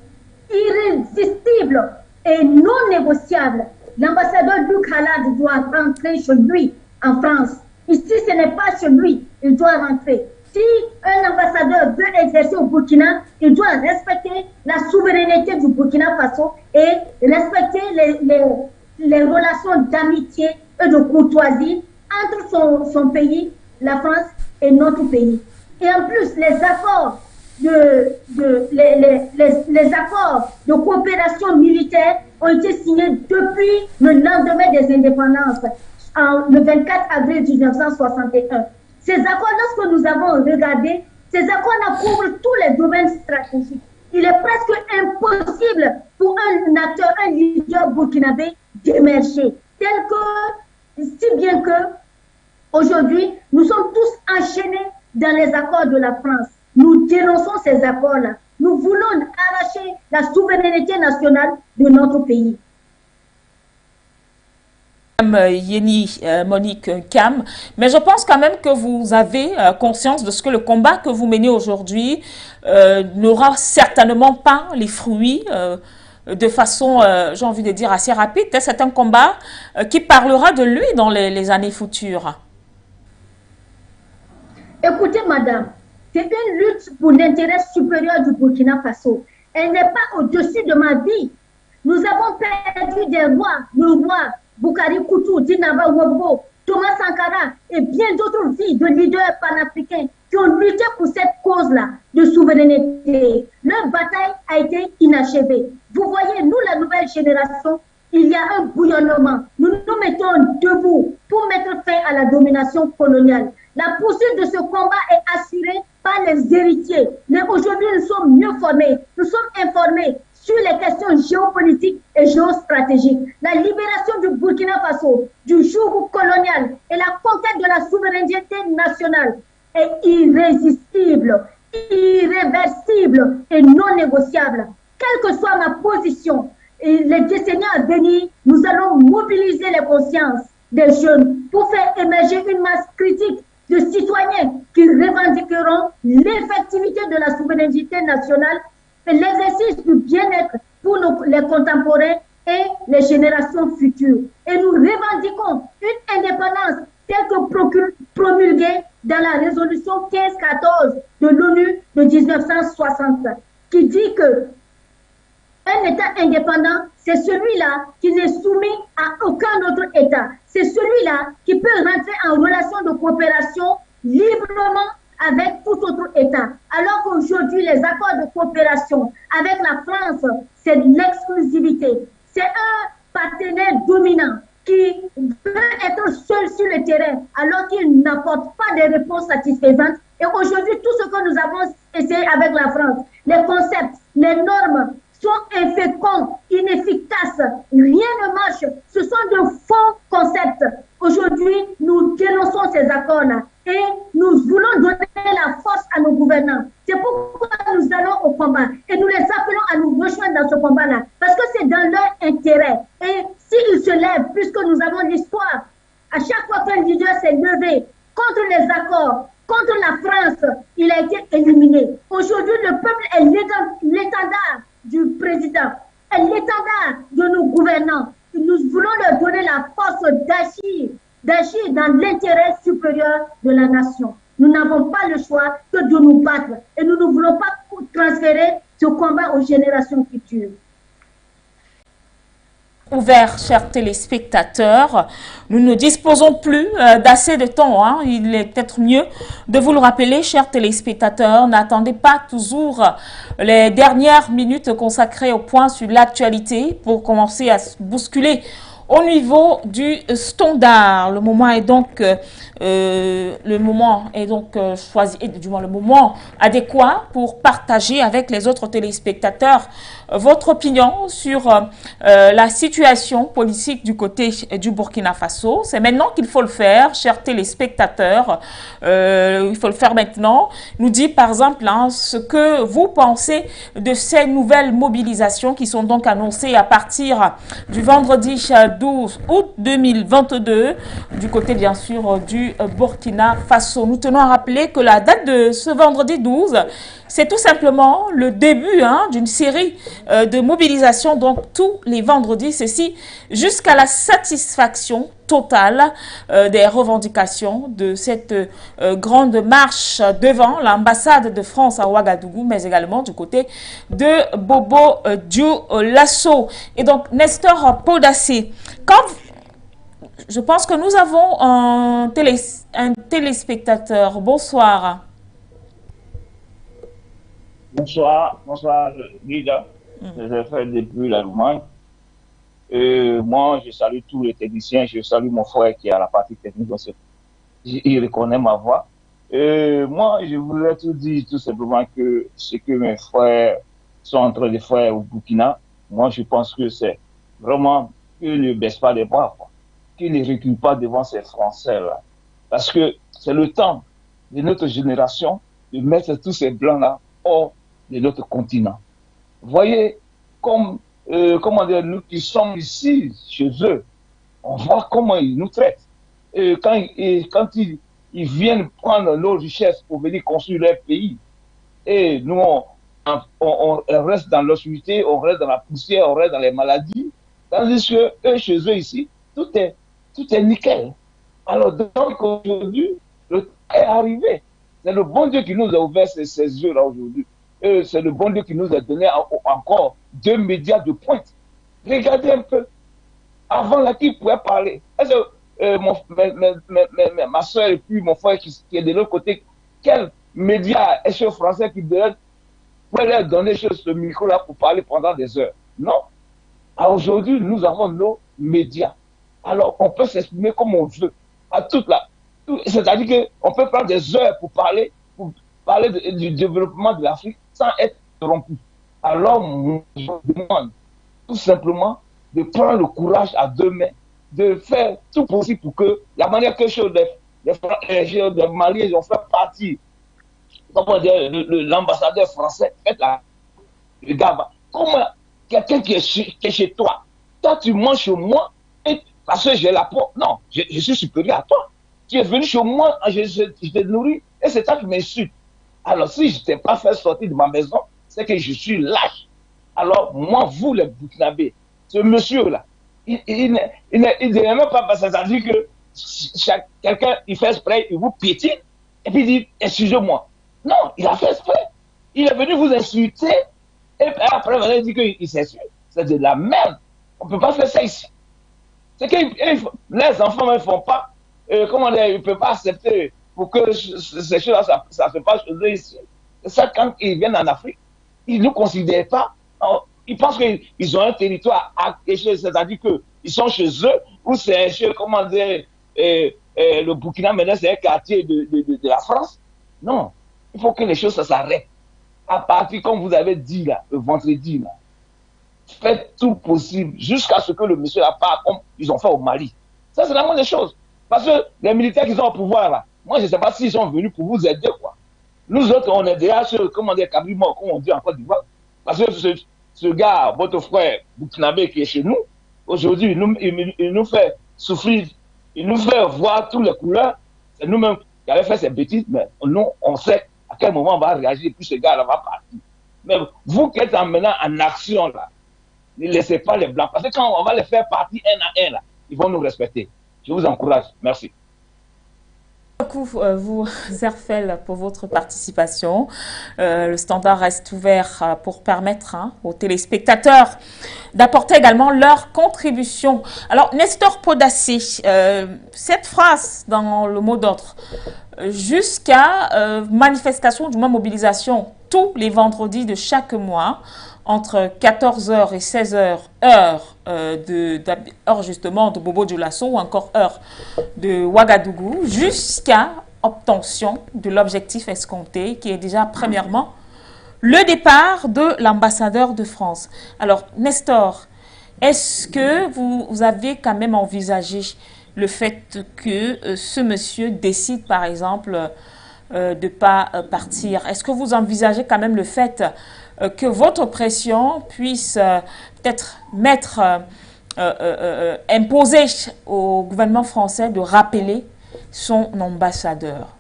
irrésistible et non négociable. L'ambassadeur Luc Halad doit rentrer chez lui en France. Ici, ce n'est pas chez lui. Il doit rentrer. Si un ambassadeur veut exercer au Burkina, il doit respecter la souveraineté du Burkina Faso et respecter les relations d'amitié et de courtoisie entre son pays, la France, et notre pays. Et en plus, les accords les accords de coopération militaire ont été signés depuis le lendemain des indépendances, le 24 avril 1961. Ces accords, lorsque nous avons regardé, ces accords couvrent tous les domaines stratégiques. Il est presque impossible pour un acteur, un leader burkinabé d'émerger, si bien que aujourd'hui, nous sommes tous enchaînés dans les accords de la France. Nous dénonçons ces accords-là. Nous voulons arracher la souveraineté nationale de notre pays.
Yeni Monique Kam, mais je pense quand même que vous avez conscience de ce que le combat que vous menez aujourd'hui n'aura certainement pas les fruits de façon, j'ai envie de dire, assez rapide. C'est un combat qui parlera de lui dans les années futures.
Écoutez, madame, c'est une lutte pour l'intérêt supérieur du Burkina Faso. Elle n'est pas au-dessus de ma vie. Nous avons perdu des rois, le roi Boukari Koutou, Dinaba Wobbo, Thomas Sankara et bien d'autres vies de leaders panafricains qui ont lutté pour cette cause-là de souveraineté. Leur bataille a été inachevée. Vous voyez, nous, la nouvelle génération, il y a un bouillonnement. Nous nous mettons debout pour mettre fin à la domination coloniale. La poursuite de ce combat est assurée par les héritiers. Mais aujourd'hui, nous sommes mieux formés. Nous sommes informés sur les questions géopolitiques et géostratégiques. La libération du Burkina Faso, du joug colonial et la conquête de la souveraineté nationale est irrésistible, irréversible et non négociable. Quelle que soit ma position, et les décennies à venir, nous allons mobiliser les consciences des jeunes pour faire émerger une masse critique de citoyens qui revendiqueront l'effectivité de la souveraineté nationale et l'exercice du bien-être pour les contemporains et les générations futures. Et nous revendiquons une indépendance telle que promulguée dans la résolution 1514 de l'ONU de 1960, qui dit que un État indépendant, c'est celui-là qui n'est soumis à aucun autre État. C'est celui-là qui peut rentrer en relation de coopération librement avec tout autre État. Alors qu'aujourd'hui, les accords de coopération avec la France, c'est l'exclusivité. C'est un partenaire dominant qui veut être seul sur le terrain alors qu'il n'apporte pas de réponses satisfaisantes. Et aujourd'hui, tout ce que nous avons essayé avec la France, les concepts, les normes, sont inféconds, inefficaces, rien ne marche. Ce sont de faux concepts. Aujourd'hui, nous dénonçons ces accords-là et nous voulons donner la force à nos gouvernants. C'est pourquoi nous allons au combat et nous les appelons à nous rejoindre dans ce combat-là parce que c'est dans leur intérêt. Et s'ils se lèvent, puisque nous avons l'histoire, à chaque fois qu'un leader s'est levé contre les accords, contre la France, il a été éliminé. Aujourd'hui, le peuple est l'étendard du président, est l'étendard de nos gouvernants. Nous voulons leur donner la force d'agir dans l'intérêt supérieur de la nation. Nous n'avons pas le choix que de nous battre et nous ne voulons pas transférer ce combat aux générations futures.
Ouvert, chers téléspectateurs, nous ne disposons plus d'assez de temps. Il est peut-être mieux de vous le rappeler, chers téléspectateurs. N'attendez pas toujours les dernières minutes consacrées au point sur l'actualité pour commencer à se bousculer au niveau du standard. Le moment est donc choisi, du moins le moment adéquat pour partager avec les autres téléspectateurs votre opinion sur la situation politique du côté du Burkina Faso. C'est maintenant qu'il faut le faire, chers téléspectateurs. Il faut le faire maintenant. Nous dit par exemple ce que vous pensez de ces nouvelles mobilisations qui sont donc annoncées à partir du vendredi 12 août 2022 du côté bien sûr du Burkina Faso. Nous tenons à rappeler que la date de ce vendredi 12, c'est tout simplement le début d'une série de mobilisations, donc tous les vendredis, ceci jusqu'à la satisfaction totale des revendications de cette grande marche devant l'ambassade de France à Ouagadougou, mais également du côté de Bobo Dioulasso. Et donc, Nestor Podassé, je pense que nous avons un téléspectateur. Bonsoir.
Bonsoir, Guida. Je fais depuis l'Allemagne. Moi, je salue tous les techniciens. Je salue mon frère qui est à la partie technique. Donc il reconnaît ma voix. Moi, je voudrais tout dire tout simplement que ce que mes frères sont en train de faire au Burkina, moi, je pense que c'est vraiment qu'ils ne baissent pas les bras, quoi. Qu'ils ne reculent pas devant ces Français-là. Parce que c'est le temps de notre génération de mettre tous ces Blancs-là hors de notre continent. Vous voyez, comment dire, nous qui sommes ici, chez eux, on voit comment ils nous traitent. Quand ils viennent prendre nos richesses pour venir construire leur pays, et nous, on reste dans l'obscurité, on reste dans la poussière, on reste dans les maladies, tandis que eux, chez eux ici, tout est nickel. Alors, donc, aujourd'hui, le temps est arrivé. C'est le bon Dieu qui nous a ouvert ces yeux-là aujourd'hui. C'est le bon Dieu qui nous a donné encore 2 médias de pointe. Regardez un peu. Avant là, qui pouvait parler? Est-ce que ma soeur et puis mon frère qui est de l'autre côté, quel média est-ce français qui pourrait leur donner ce micro-là pour parler pendant des heures? Non. Aujourd'hui, nous avons nos médias. Alors, on peut s'exprimer comme on veut. À toute la. C'est-à-dire qu'on peut prendre des heures pour parler du développement de l'Afrique sans être interrompu. Alors, je demande tout simplement de prendre le courage à 2 mains, de faire tout possible pour que la manière que les Maliens ont fait partie, comment dire, l'ambassadeur français, le gars, comment quelqu'un qui est chez toi, tu manges chez moi, parce que j'ai la peau, non, je suis supérieur à toi. Tu es venu chez moi, je te nourris, et c'est ça qui m'insulte. Alors, si je ne t'ai pas fait sortir de ma maison, c'est que je suis lâche. Alors, moi, vous, les Burkinabés, ce monsieur-là, il ne même pas, c'est-à-dire que quelqu'un, il fait exprès, il vous piétine, et puis il dit, excusez-moi. Non, il a fait exprès. Il est venu vous insulter, et après, vous allez dire qu'il s'insulte. C'est de la merde. On ne peut pas faire ça ici. C'est que les enfants ne font pas, comment dire, ils ne peuvent pas accepter pour que ces choses-là, ça se passe chez eux ici. C'est ça, quand ils viennent en Afrique, ils ne nous considèrent pas. Ils pensent qu'ils ont un territoire à échelle, c'est-à-dire qu'ils sont chez eux, ou c'est chez, comment dire, le Burkina, maintenant, c'est un quartier de la France. Non, il faut que les choses s'arrêtent. À partir, comme vous avez dit là, le vendredi, là, faites tout possible jusqu'à ce que le monsieur là part comme ils ont fait au Mali. Ça, c'est la moindre des choses. Parce que les militaires qui sont au pouvoir là, moi, je ne sais pas s'ils sont venus pour vous aider, quoi. Nous autres, on est déjà sur, comment dire, Cabrimont, comme on dit en Côte d'Ivoire. Parce que ce gars, votre frère Burkinabé qui est chez nous, aujourd'hui, il nous fait souffrir, il nous fait voir toutes les couleurs. C'est nous-mêmes qui avons fait ces bêtises, mais nous, on sait à quel moment on va réagir, et puis ce gars-là va partir. Mais vous qui êtes maintenant en action, là, ne laissez pas les Blancs. Parce que quand on va les faire partir un à un, là, ils vont nous respecter. Je vous encourage. Merci.
Beaucoup, vous, Zerfel, pour votre participation. Le standard reste ouvert pour permettre aux téléspectateurs d'apporter également leur contribution. Alors, Nestor Podassé, cette phrase dans le mot d'ordre, jusqu'à manifestation du moins mobilisation tous les vendredis de chaque mois, entre 14h et 16h, heure justement de Bobo Dioulasso ou encore heure de Ouagadougou, jusqu'à obtention de l'objectif escompté qui est déjà premièrement le départ de l'ambassadeur de France. Alors, Nestor, est-ce que vous avez quand même envisagé le fait que ce monsieur décide, par exemple, de ne pas partir? Est-ce que vous envisagez quand même le fait que votre pression puisse peut-être imposer au gouvernement français de rappeler son ambassadeur?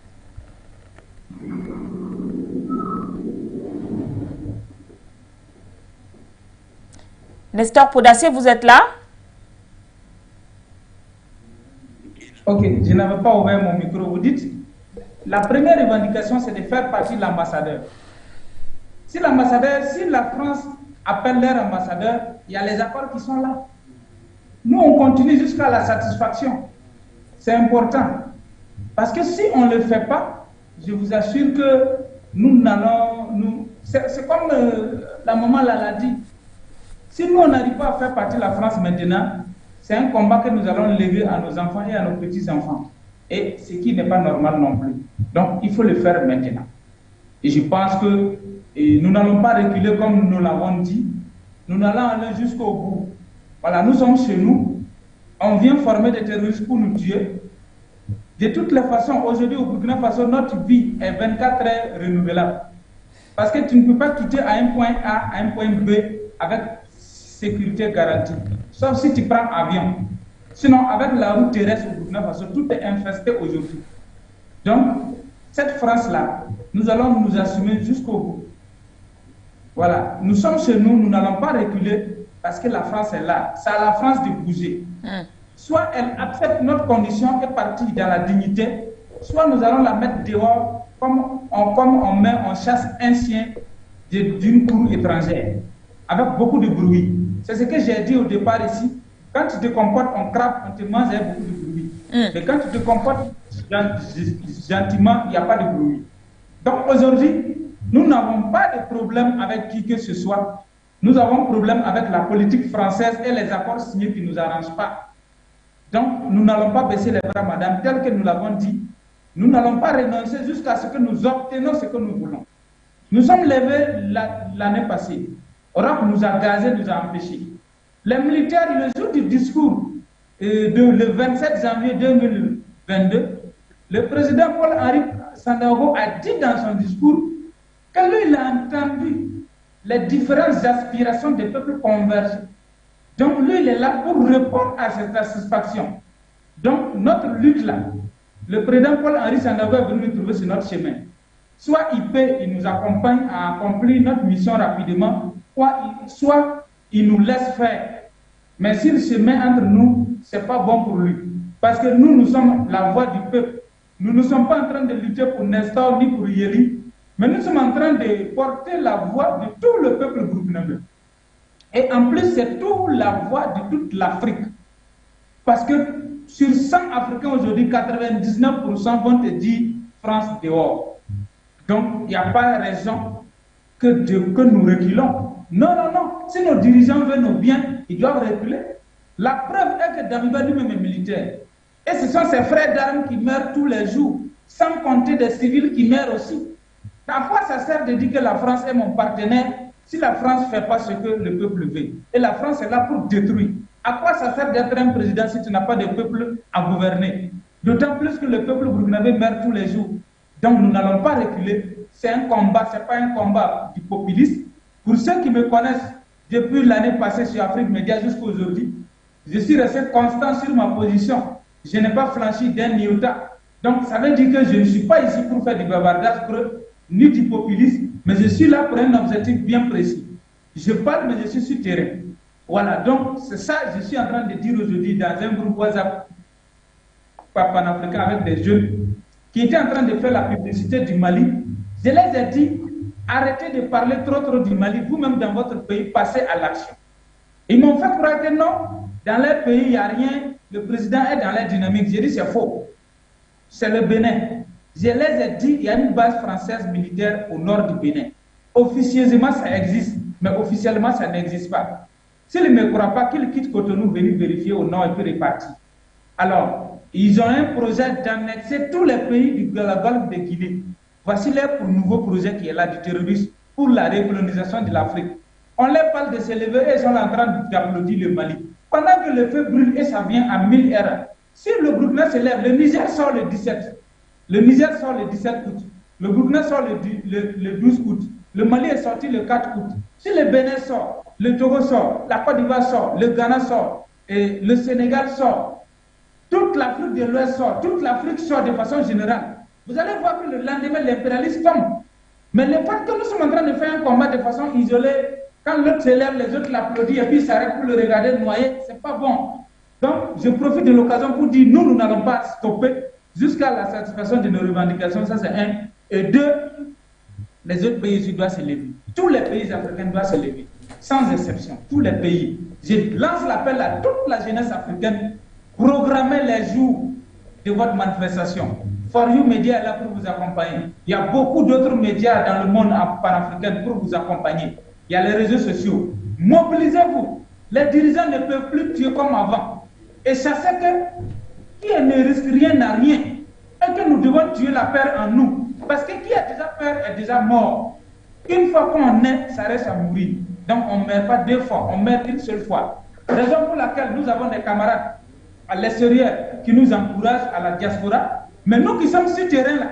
Nestor Podassé, vous êtes là?
Ok, je n'avais pas ouvert mon micro. Vous dites, la première revendication, c'est de faire partie de l'ambassadeur. Si la France appelle leur ambassadeur, il y a les accords qui sont là. Nous, on continue jusqu'à la satisfaction. C'est important. Parce que si on ne le fait pas, je vous assure que nous n'allons... C'est comme la maman l'a dit. Si nous, on n'arrive pas à faire partie de la France maintenant, c'est un combat que nous allons léguer à nos enfants et à nos petits-enfants. Et ce qui n'est pas normal non plus. Donc, il faut le faire maintenant. Et je pense que nous n'allons pas reculer comme nous l'avons dit. Nous allons aller jusqu'au bout. Voilà, nous sommes chez nous. On vient former des terroristes pour nous tuer. De toutes les façons, aujourd'hui au Burkina Faso, notre vie est 24 heures renouvelable. Parce que tu ne peux pas quitter à un point A, à un point B avec sécurité garantie. Sauf si tu prends avion. Sinon, avec la route terrestre au Burkina Faso, tout est infesté aujourd'hui. Donc, cette France-là, nous allons nous assumer jusqu'au bout. Voilà, nous sommes chez nous, nous n'allons pas reculer parce que la France est là. C'est à la France de bouger. Soit elle accepte notre condition et partie dans la dignité, soit nous allons la mettre dehors comme on chasse un chien d'une cour étrangère, avec beaucoup de bruit. C'est ce que j'ai dit au départ ici. Quand tu te comportes, on crappe, on te mange avec beaucoup de bruit. Mais quand tu te comportes gentiment, il n'y a pas de bruit. Donc aujourd'hui, nous n'avons pas de problème avec qui que ce soit. Nous avons problème avec la politique française et les accords signés qui ne nous arrangent pas. Donc, nous n'allons pas baisser les bras, madame, tel que nous l'avons dit. Nous n'allons pas renoncer jusqu'à ce que nous obtenions ce que nous voulons. Nous sommes levés l'année passée. Europe nous a gazés, nous a empêchés. Les militaires, le jour du discours, le 27 janvier 2022, le président Paul-Henri Sandaogo a dit dans son discours que lui, il a entendu les différentes aspirations des peuples convergés. Donc, lui, il est là pour répondre à cette satisfaction. Donc, notre lutte là, le président Paul-Henri Sandaogo est venu nous trouver sur notre chemin. Soit il nous accompagne à accomplir notre mission rapidement, soit il nous laisse faire. Mais s'il se met entre nous, ce n'est pas bon pour lui. Parce que nous sommes la voix du peuple. Nous ne sommes pas en train de lutter pour Nestor ni pour Yeri, mais nous sommes en train de porter la voix de tout le peuple burkinabé. Et en plus, c'est toute la voix de toute l'Afrique. Parce que sur 100 Africains aujourd'hui, 99% vont te dire France dehors. Donc, il n'y a pas raison que nous reculons. Non, non, non. Si nos dirigeants veulent nos biens, ils doivent reculer. La preuve est que Damiba lui-même est militaire. Et ce sont ses frères d'armes qui meurent tous les jours, sans compter des civils qui meurent aussi. À quoi ça sert de dire que la France est mon partenaire si la France ne fait pas ce que le peuple veut? Et la France est là pour détruire. À quoi ça sert d'être un président si tu n'as pas de peuple à gouverner? D'autant plus que le peuple burkinabé meurt tous les jours. Donc nous n'allons pas reculer. C'est un combat, ce n'est pas un combat du populisme. Pour ceux qui me connaissent depuis l'année passée sur Afrique Média jusqu'à aujourd'hui, je suis resté constant sur ma position. Je n'ai pas flanchi d'un iota. Donc ça veut dire que je ne suis pas ici pour faire du bavardage ni du populisme, mais je suis là pour un objectif bien précis. Je parle, mais je suis sur terrain. Voilà, donc c'est ça que je suis en train de dire aujourd'hui dans un groupe WhatsApp panafricain avec des jeunes qui étaient en train de faire la publicité du Mali. Je les ai dit, arrêtez de parler trop du Mali, vous-même dans votre pays, passez à l'action. Ils m'ont fait croire que non, dans leur pays, il n'y a rien, le président est dans la dynamique. J'ai dit c'est faux. C'est le Bénin. Je les ai dit, il y a une base française militaire au nord du Bénin. Officieusement, ça existe, mais officiellement, ça n'existe pas. S'ils ne me croient pas, qu'ils quittent Cotonou, venir vérifier au nord et puis repartir. Alors, ils ont un projet d'annexer tous les pays de la Golfe de Guinée. Voici leur nouveau projet qui est là du terrorisme. pour la recolonisation de l'Afrique. On leur parle de se lever et ils sont en train d'applaudir le Mali. Pendant que le feu brûle et ça vient à 1000 heures. Si le Burkina se lève, le Niger sort le 17. Le Niger sort le 17 août. Le Burkina sort le 12 août. Le Mali est sorti le 4 août. Si le Bénin sort, le Togo sort, la Côte d'Ivoire sort, le Ghana sort, et le Sénégal sort, toute l'Afrique de l'Ouest sort, toute l'Afrique sort de façon générale. Vous allez voir que le lendemain, l'impérialisme tombe. Mais le fait que nous sommes en train de faire un combat de façon isolée, quand l'autre se lève, les autres l'applaudissent et puis s'arrêtent pour le regarder noyer, c'est pas bon. Donc, je profite de l'occasion pour dire, nous n'allons pas stopper jusqu'à la satisfaction de nos revendications, ça c'est un. Et deux, les autres pays aussi doivent se lever. Tous les pays africains doivent se lever, sans exception, tous les pays. Je lance l'appel à toute la jeunesse africaine, programmez les jours de votre manifestation. For You Media est là pour vous accompagner. Il y a beaucoup d'autres médias dans le monde panafricain pour vous accompagner. Il y a les réseaux sociaux. Mobilisez-vous. Les dirigeants ne peuvent plus tuer comme avant. Et sachez que qui ne risque rien n'a rien. Et que nous devons tuer la peur en nous. Parce que qui a déjà peur est déjà mort. Une fois qu'on naît, ça reste à mourir. Donc on ne meurt pas deux fois, on meurt une seule fois. Raison pour laquelle nous avons des camarades à l'extérieur qui nous encouragent à la diaspora. Mais nous qui sommes sur ce terrain-là,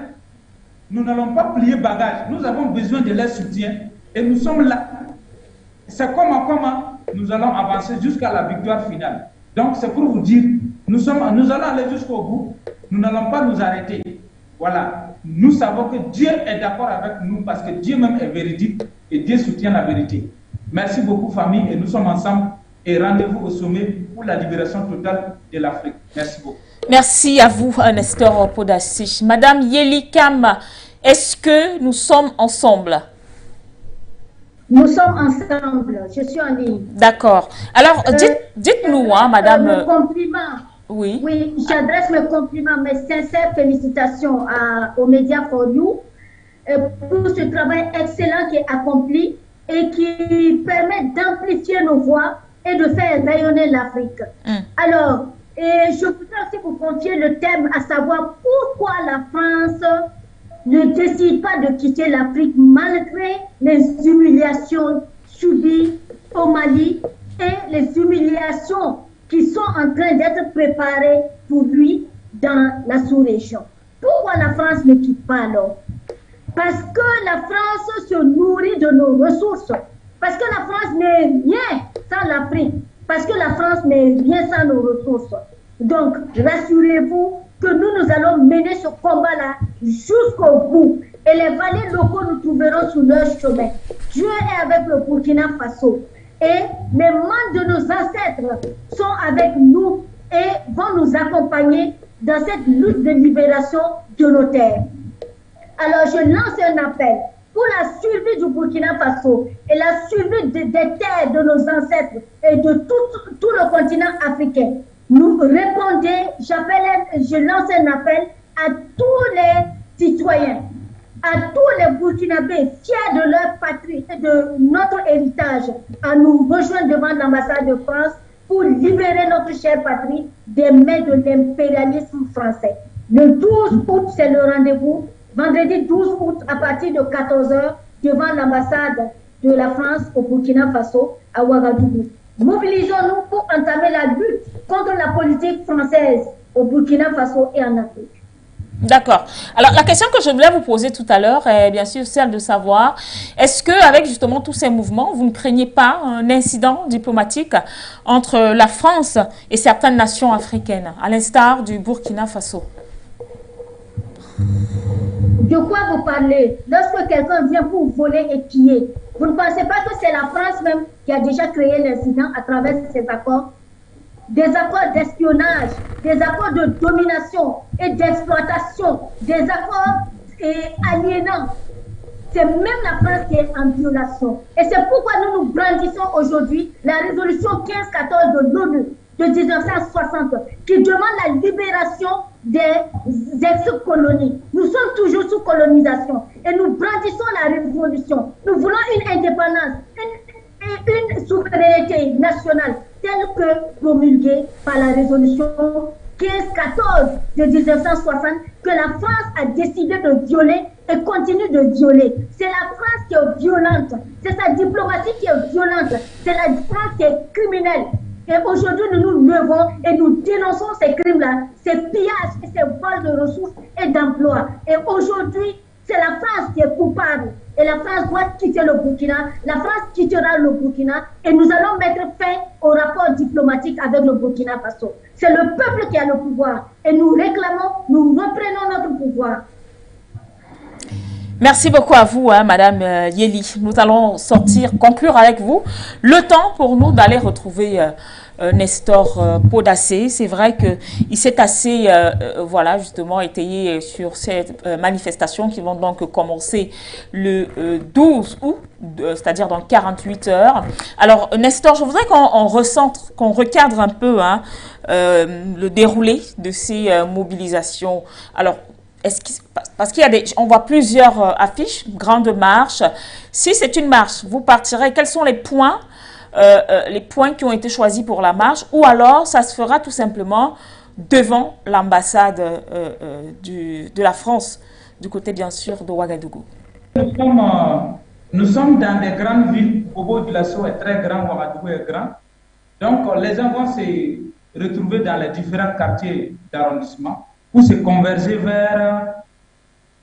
nous n'allons pas plier bagage. Nous avons besoin de leur soutien et nous sommes là. C'est comment nous allons avancer jusqu'à la victoire finale. Donc c'est pour vous dire, nous allons aller jusqu'au bout. Nous n'allons pas nous arrêter. Voilà. Nous savons que Dieu est d'accord avec nous parce que Dieu même est véridique et Dieu soutient la vérité. Merci beaucoup famille et nous sommes ensemble et rendez-vous au sommet pour la libération totale de l'Afrique. Merci beaucoup.
Merci à vous, Nestor Podasic. Madame Yelikam, est-ce que nous sommes ensemble?
Nous sommes ensemble. Je suis en ligne.
D'accord. Alors, dites-nous, Madame...
Le compliment.
Oui.
Oui, j'adresse mes compliments, mes sincères félicitations aux Media For You pour ce travail excellent qui est accompli et qui permet d'amplifier nos voix et de faire rayonner l'Afrique. Alors, je voudrais aussi vous confier le thème, à savoir pourquoi la France ne décide pas de quitter l'Afrique malgré les humiliations subies au Mali et les humiliations qui sont en train d'être préparées pour lui dans la sous-région. Pourquoi la France ne quitte pas alors? Parce que la France se nourrit de nos ressources. Parce que la France n'est rien sans l'Afrique. Parce que la France n'est rien sans nos ressources. Donc, rassurez-vous que nous allons mener ce combat-là jusqu'au bout. Et les valets locaux nous trouveront sur leur chemin. Dieu est avec le Burkina Faso. Et les membres de nos ancêtres sont avec nous et vont nous accompagner dans cette lutte de libération de nos terres. Alors je lance un appel pour la survie du Burkina Faso et la survie des terres de nos ancêtres et de tout le continent africain. Nous répondez, je lance un appel à tous les citoyens, à tous les Burkinabés fiers de leur patrie et de notre héritage, à nous rejoindre devant l'ambassade de France pour libérer notre chère patrie des mains de l'impérialisme français. Le 12 août, c'est le rendez-vous. Vendredi 12 août, à partir de 14 h, devant l'ambassade de la France au Burkina Faso, à Ouagadougou. Mobilisons-nous pour entamer la lutte contre la politique française au Burkina Faso et en Afrique.
D'accord. Alors, la question que je voulais vous poser tout à l'heure est bien sûr celle de savoir, est-ce qu'avec justement tous ces mouvements, vous ne craignez pas un incident diplomatique entre la France et certaines nations africaines, à l'instar du Burkina Faso?
De quoi vous parlez? Lorsque quelqu'un vient pour voler et piller, vous ne pensez pas que c'est la France même qui a déjà créé l'incident à travers ces accords? Des accords d'espionnage, des accords de domination et d'exploitation, des accords aliénants. C'est même la France qui est en violation. Et c'est pourquoi nous brandissons aujourd'hui la résolution 1514 de l'ONU de 1960 qui demande la libération des ex-colonies. Nous sommes toujours sous colonisation et nous brandissons la révolution. Nous voulons une indépendance, une souveraineté nationale telle que promulguée par la résolution 15-14 de 1960 que la France a décidé de violer et continue de violer. C'est la France qui est violente, c'est sa diplomatie qui est violente, c'est la France qui est criminelle. Et aujourd'hui, nous nous levons et nous dénonçons ces crimes-là, ces pillages et ces vols de ressources et d'emplois. Et aujourd'hui, c'est la France qui est coupable. Et la France doit quitter le Burkina. La France quittera le Burkina et nous allons mettre fin au rapport diplomatique avec le Burkina Faso. C'est le peuple qui a le pouvoir. Et nous réclamons, nous reprenons notre pouvoir.
Merci beaucoup à vous, Madame Yeli. Nous allons conclure avec vous. Le temps pour nous d'aller retrouver Nestor Podacé. C'est vrai qu'il s'est assez, voilà, justement, étayé sur ces manifestations qui vont donc commencer le 12 août, c'est-à-dire dans 48 heures. Alors, Nestor, je voudrais qu'on recentre, qu'on recadre un peu le déroulé de ces mobilisations. Alors, parce qu'il y a on voit plusieurs affiches, grande marche. Si c'est une marche, vous partirez, quels sont les points qui ont été choisis pour la marche, ou alors ça se fera tout simplement devant l'ambassade de la France, du côté bien sûr de Ouagadougou.
Nous sommes dans des grandes villes. Bobo-Dioulasso est très grand, Ouagadougou est grand. Donc les gens vont se retrouver dans les différents quartiers d'arrondissement pour se converger vers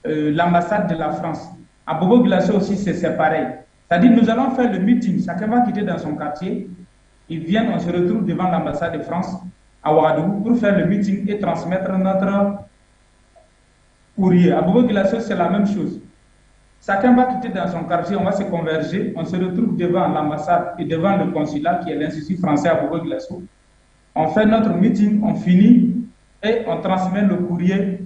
l'ambassade de la France. À Bobo-Dioulasso aussi, c'est pareil. C'est-à-dire nous allons faire le meeting, chacun va quitter dans son quartier, ils viennent, on se retrouve devant l'ambassade de France à Ouagadougou pour faire le meeting et transmettre notre courrier. À Bobo-Dioulasso, c'est la même chose. Chacun va quitter dans son quartier, on va se converger, on se retrouve devant l'ambassade et devant le consulat qui est l'Institut français à Bobo-Dioulasso. On fait notre meeting, on finit et on transmet le courrier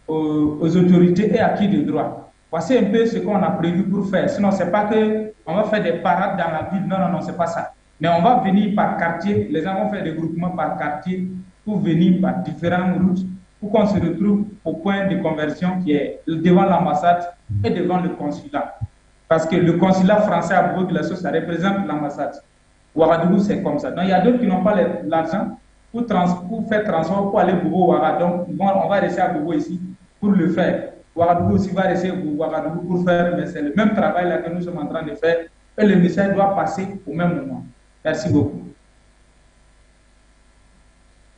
aux autorités et à qui de droit. Voici un peu ce qu'on a prévu pour faire. Sinon, ce n'est pas qu'on va faire des parades dans la ville. Non, non, non, ce n'est pas ça. Mais on va venir par quartier. Les gens vont faire des groupements par quartier pour venir par différentes routes pour qu'on se retrouve au point de conversion qui est devant l'ambassade et devant le consulat. Parce que le consulat français à Bobo-Dioulasso, ça représente l'ambassade. Ouagadougou, c'est comme ça. Donc, il y a d'autres qui n'ont pas l'argent pour faire transport pour aller Bobo Ouagadougou. Donc, on va rester à Bobo ici pour le faire. Ouagadougou aussi va rester Ouagadougou pour faire, mais c'est le même travail là que nous sommes en train de faire. Et le message doit passer au même moment. Merci beaucoup.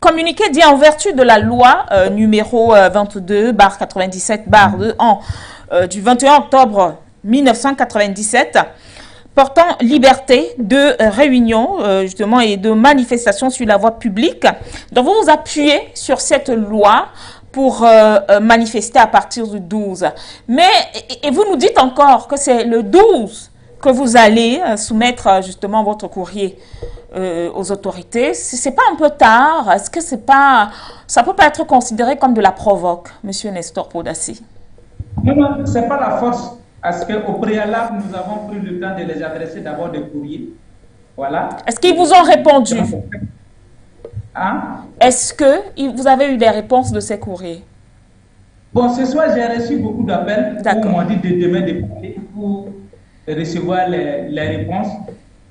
Communiqué dit en vertu de la loi numéro 22/97/2 du 21 octobre 1997 portant liberté de réunion justement et de manifestation sur la voie publique. Donc vous vous appuyez sur cette loi pour manifester à partir du 12. Mais et vous nous dites encore que c'est le 12 que vous allez soumettre justement votre courrier aux autorités. C'est pas un peu tard? Est-ce que c'est pas, ça peut pas être considéré comme de la provoque, Monsieur Nestor Podacé?
Non, non, c'est pas la force. Parce qu'au préalable, nous avons pris le temps de les adresser d'abord des courriers. Voilà.
Est-ce qu'ils vous ont répondu?
Hein?
Est-ce que vous avez eu des réponses de ces courriers?
Bon, ce soir, j'ai reçu beaucoup d'appels où on m'a dit de demain de parler pour recevoir les réponses.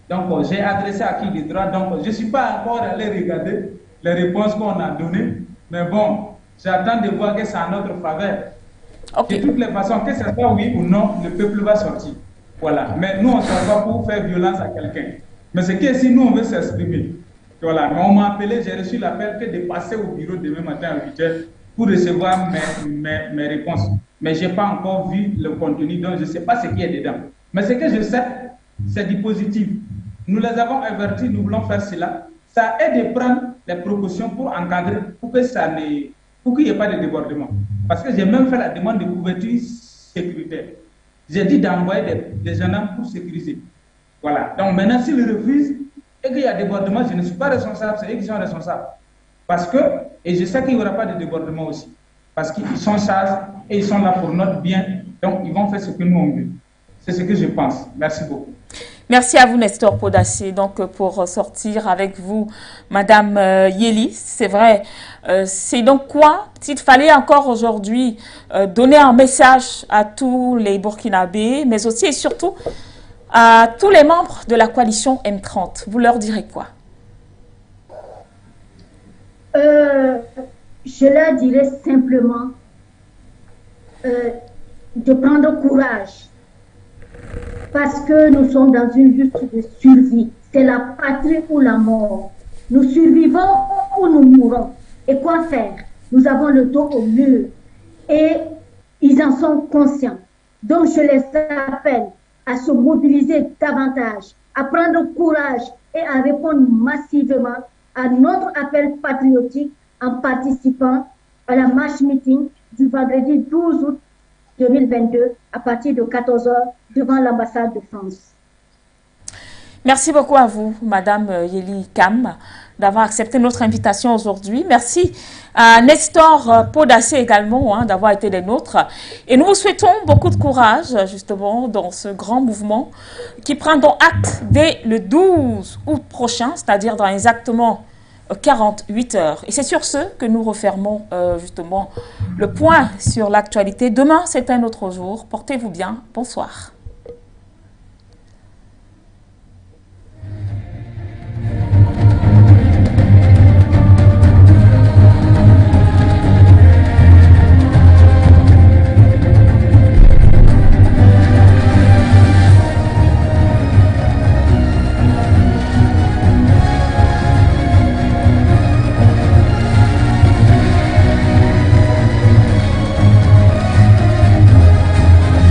Donc, j'ai adressé à qui de droit. Donc, je ne suis pas encore allé regarder les réponses qu'on a données. Mais bon, j'attends de voir que c'est en notre faveur. Okay. De toutes les façons, que ce soit oui ou non, le peuple va sortir. Voilà. Mais nous, on ne sort pas pour faire violence à quelqu'un. Mais c'est que si nous, on veut s'exprimer. Voilà. Mais on m'a appelé, j'ai reçu l'appel que de passer au bureau demain matin à 8h pour recevoir mes réponses. Mais je n'ai pas encore vu le contenu, donc je ne sais pas ce qu'il y a dedans. Mais ce que je sais, c'est du positif. Nous les avons avertis, nous voulons faire cela. Ça aide de prendre les précautions pour encadrer, pour que ça ne... pour qu'il n'y ait pas de débordement. Parce que j'ai même fait la demande de couverture sécuritaire. J'ai dit d'envoyer des gendarmes pour sécuriser. Voilà. Donc maintenant, s'ils refusent et qu'il y a débordement, je ne suis pas responsable, c'est eux qui sont responsables. Parce que, et je sais qu'il n'y aura pas de débordement aussi. Parce qu'ils sont chargés et ils sont là pour notre bien. Donc ils vont faire ce que nous on veut. C'est ce que je pense. Merci beaucoup.
Merci à vous, Nestor Podacé. Donc, pour sortir avec vous, Madame Yeli, c'est vrai. C'est donc quoi? S'il fallait encore aujourd'hui donner un message à tous les Burkinabés, mais aussi et surtout à tous les membres de la coalition M30, vous leur direz quoi?
Je leur dirais simplement de prendre courage parce que nous sommes dans une lutte de survie. C'est la patrie ou la mort. Nous survivons ou nous mourons. Et quoi faire? Nous avons le dos au mur et ils en sont conscients. Donc je les appelle à se mobiliser davantage, à prendre courage et à répondre massivement à notre appel patriotique en participant à la marche meeting du vendredi 12 août 2022 à partir de 14 h devant l'ambassade de France.
Merci beaucoup à vous, Madame Yeli Kam, d'avoir accepté notre invitation aujourd'hui. Merci à Nestor Podassé également d'avoir été des nôtres. Et nous vous souhaitons beaucoup de courage, justement, dans ce grand mouvement qui prend donc acte dès le 12 août prochain, c'est-à-dire dans exactement 48 heures. Et c'est sur ce que nous refermons justement le point sur l'actualité. Demain, c'est un autre jour. Portez-vous bien. Bonsoir.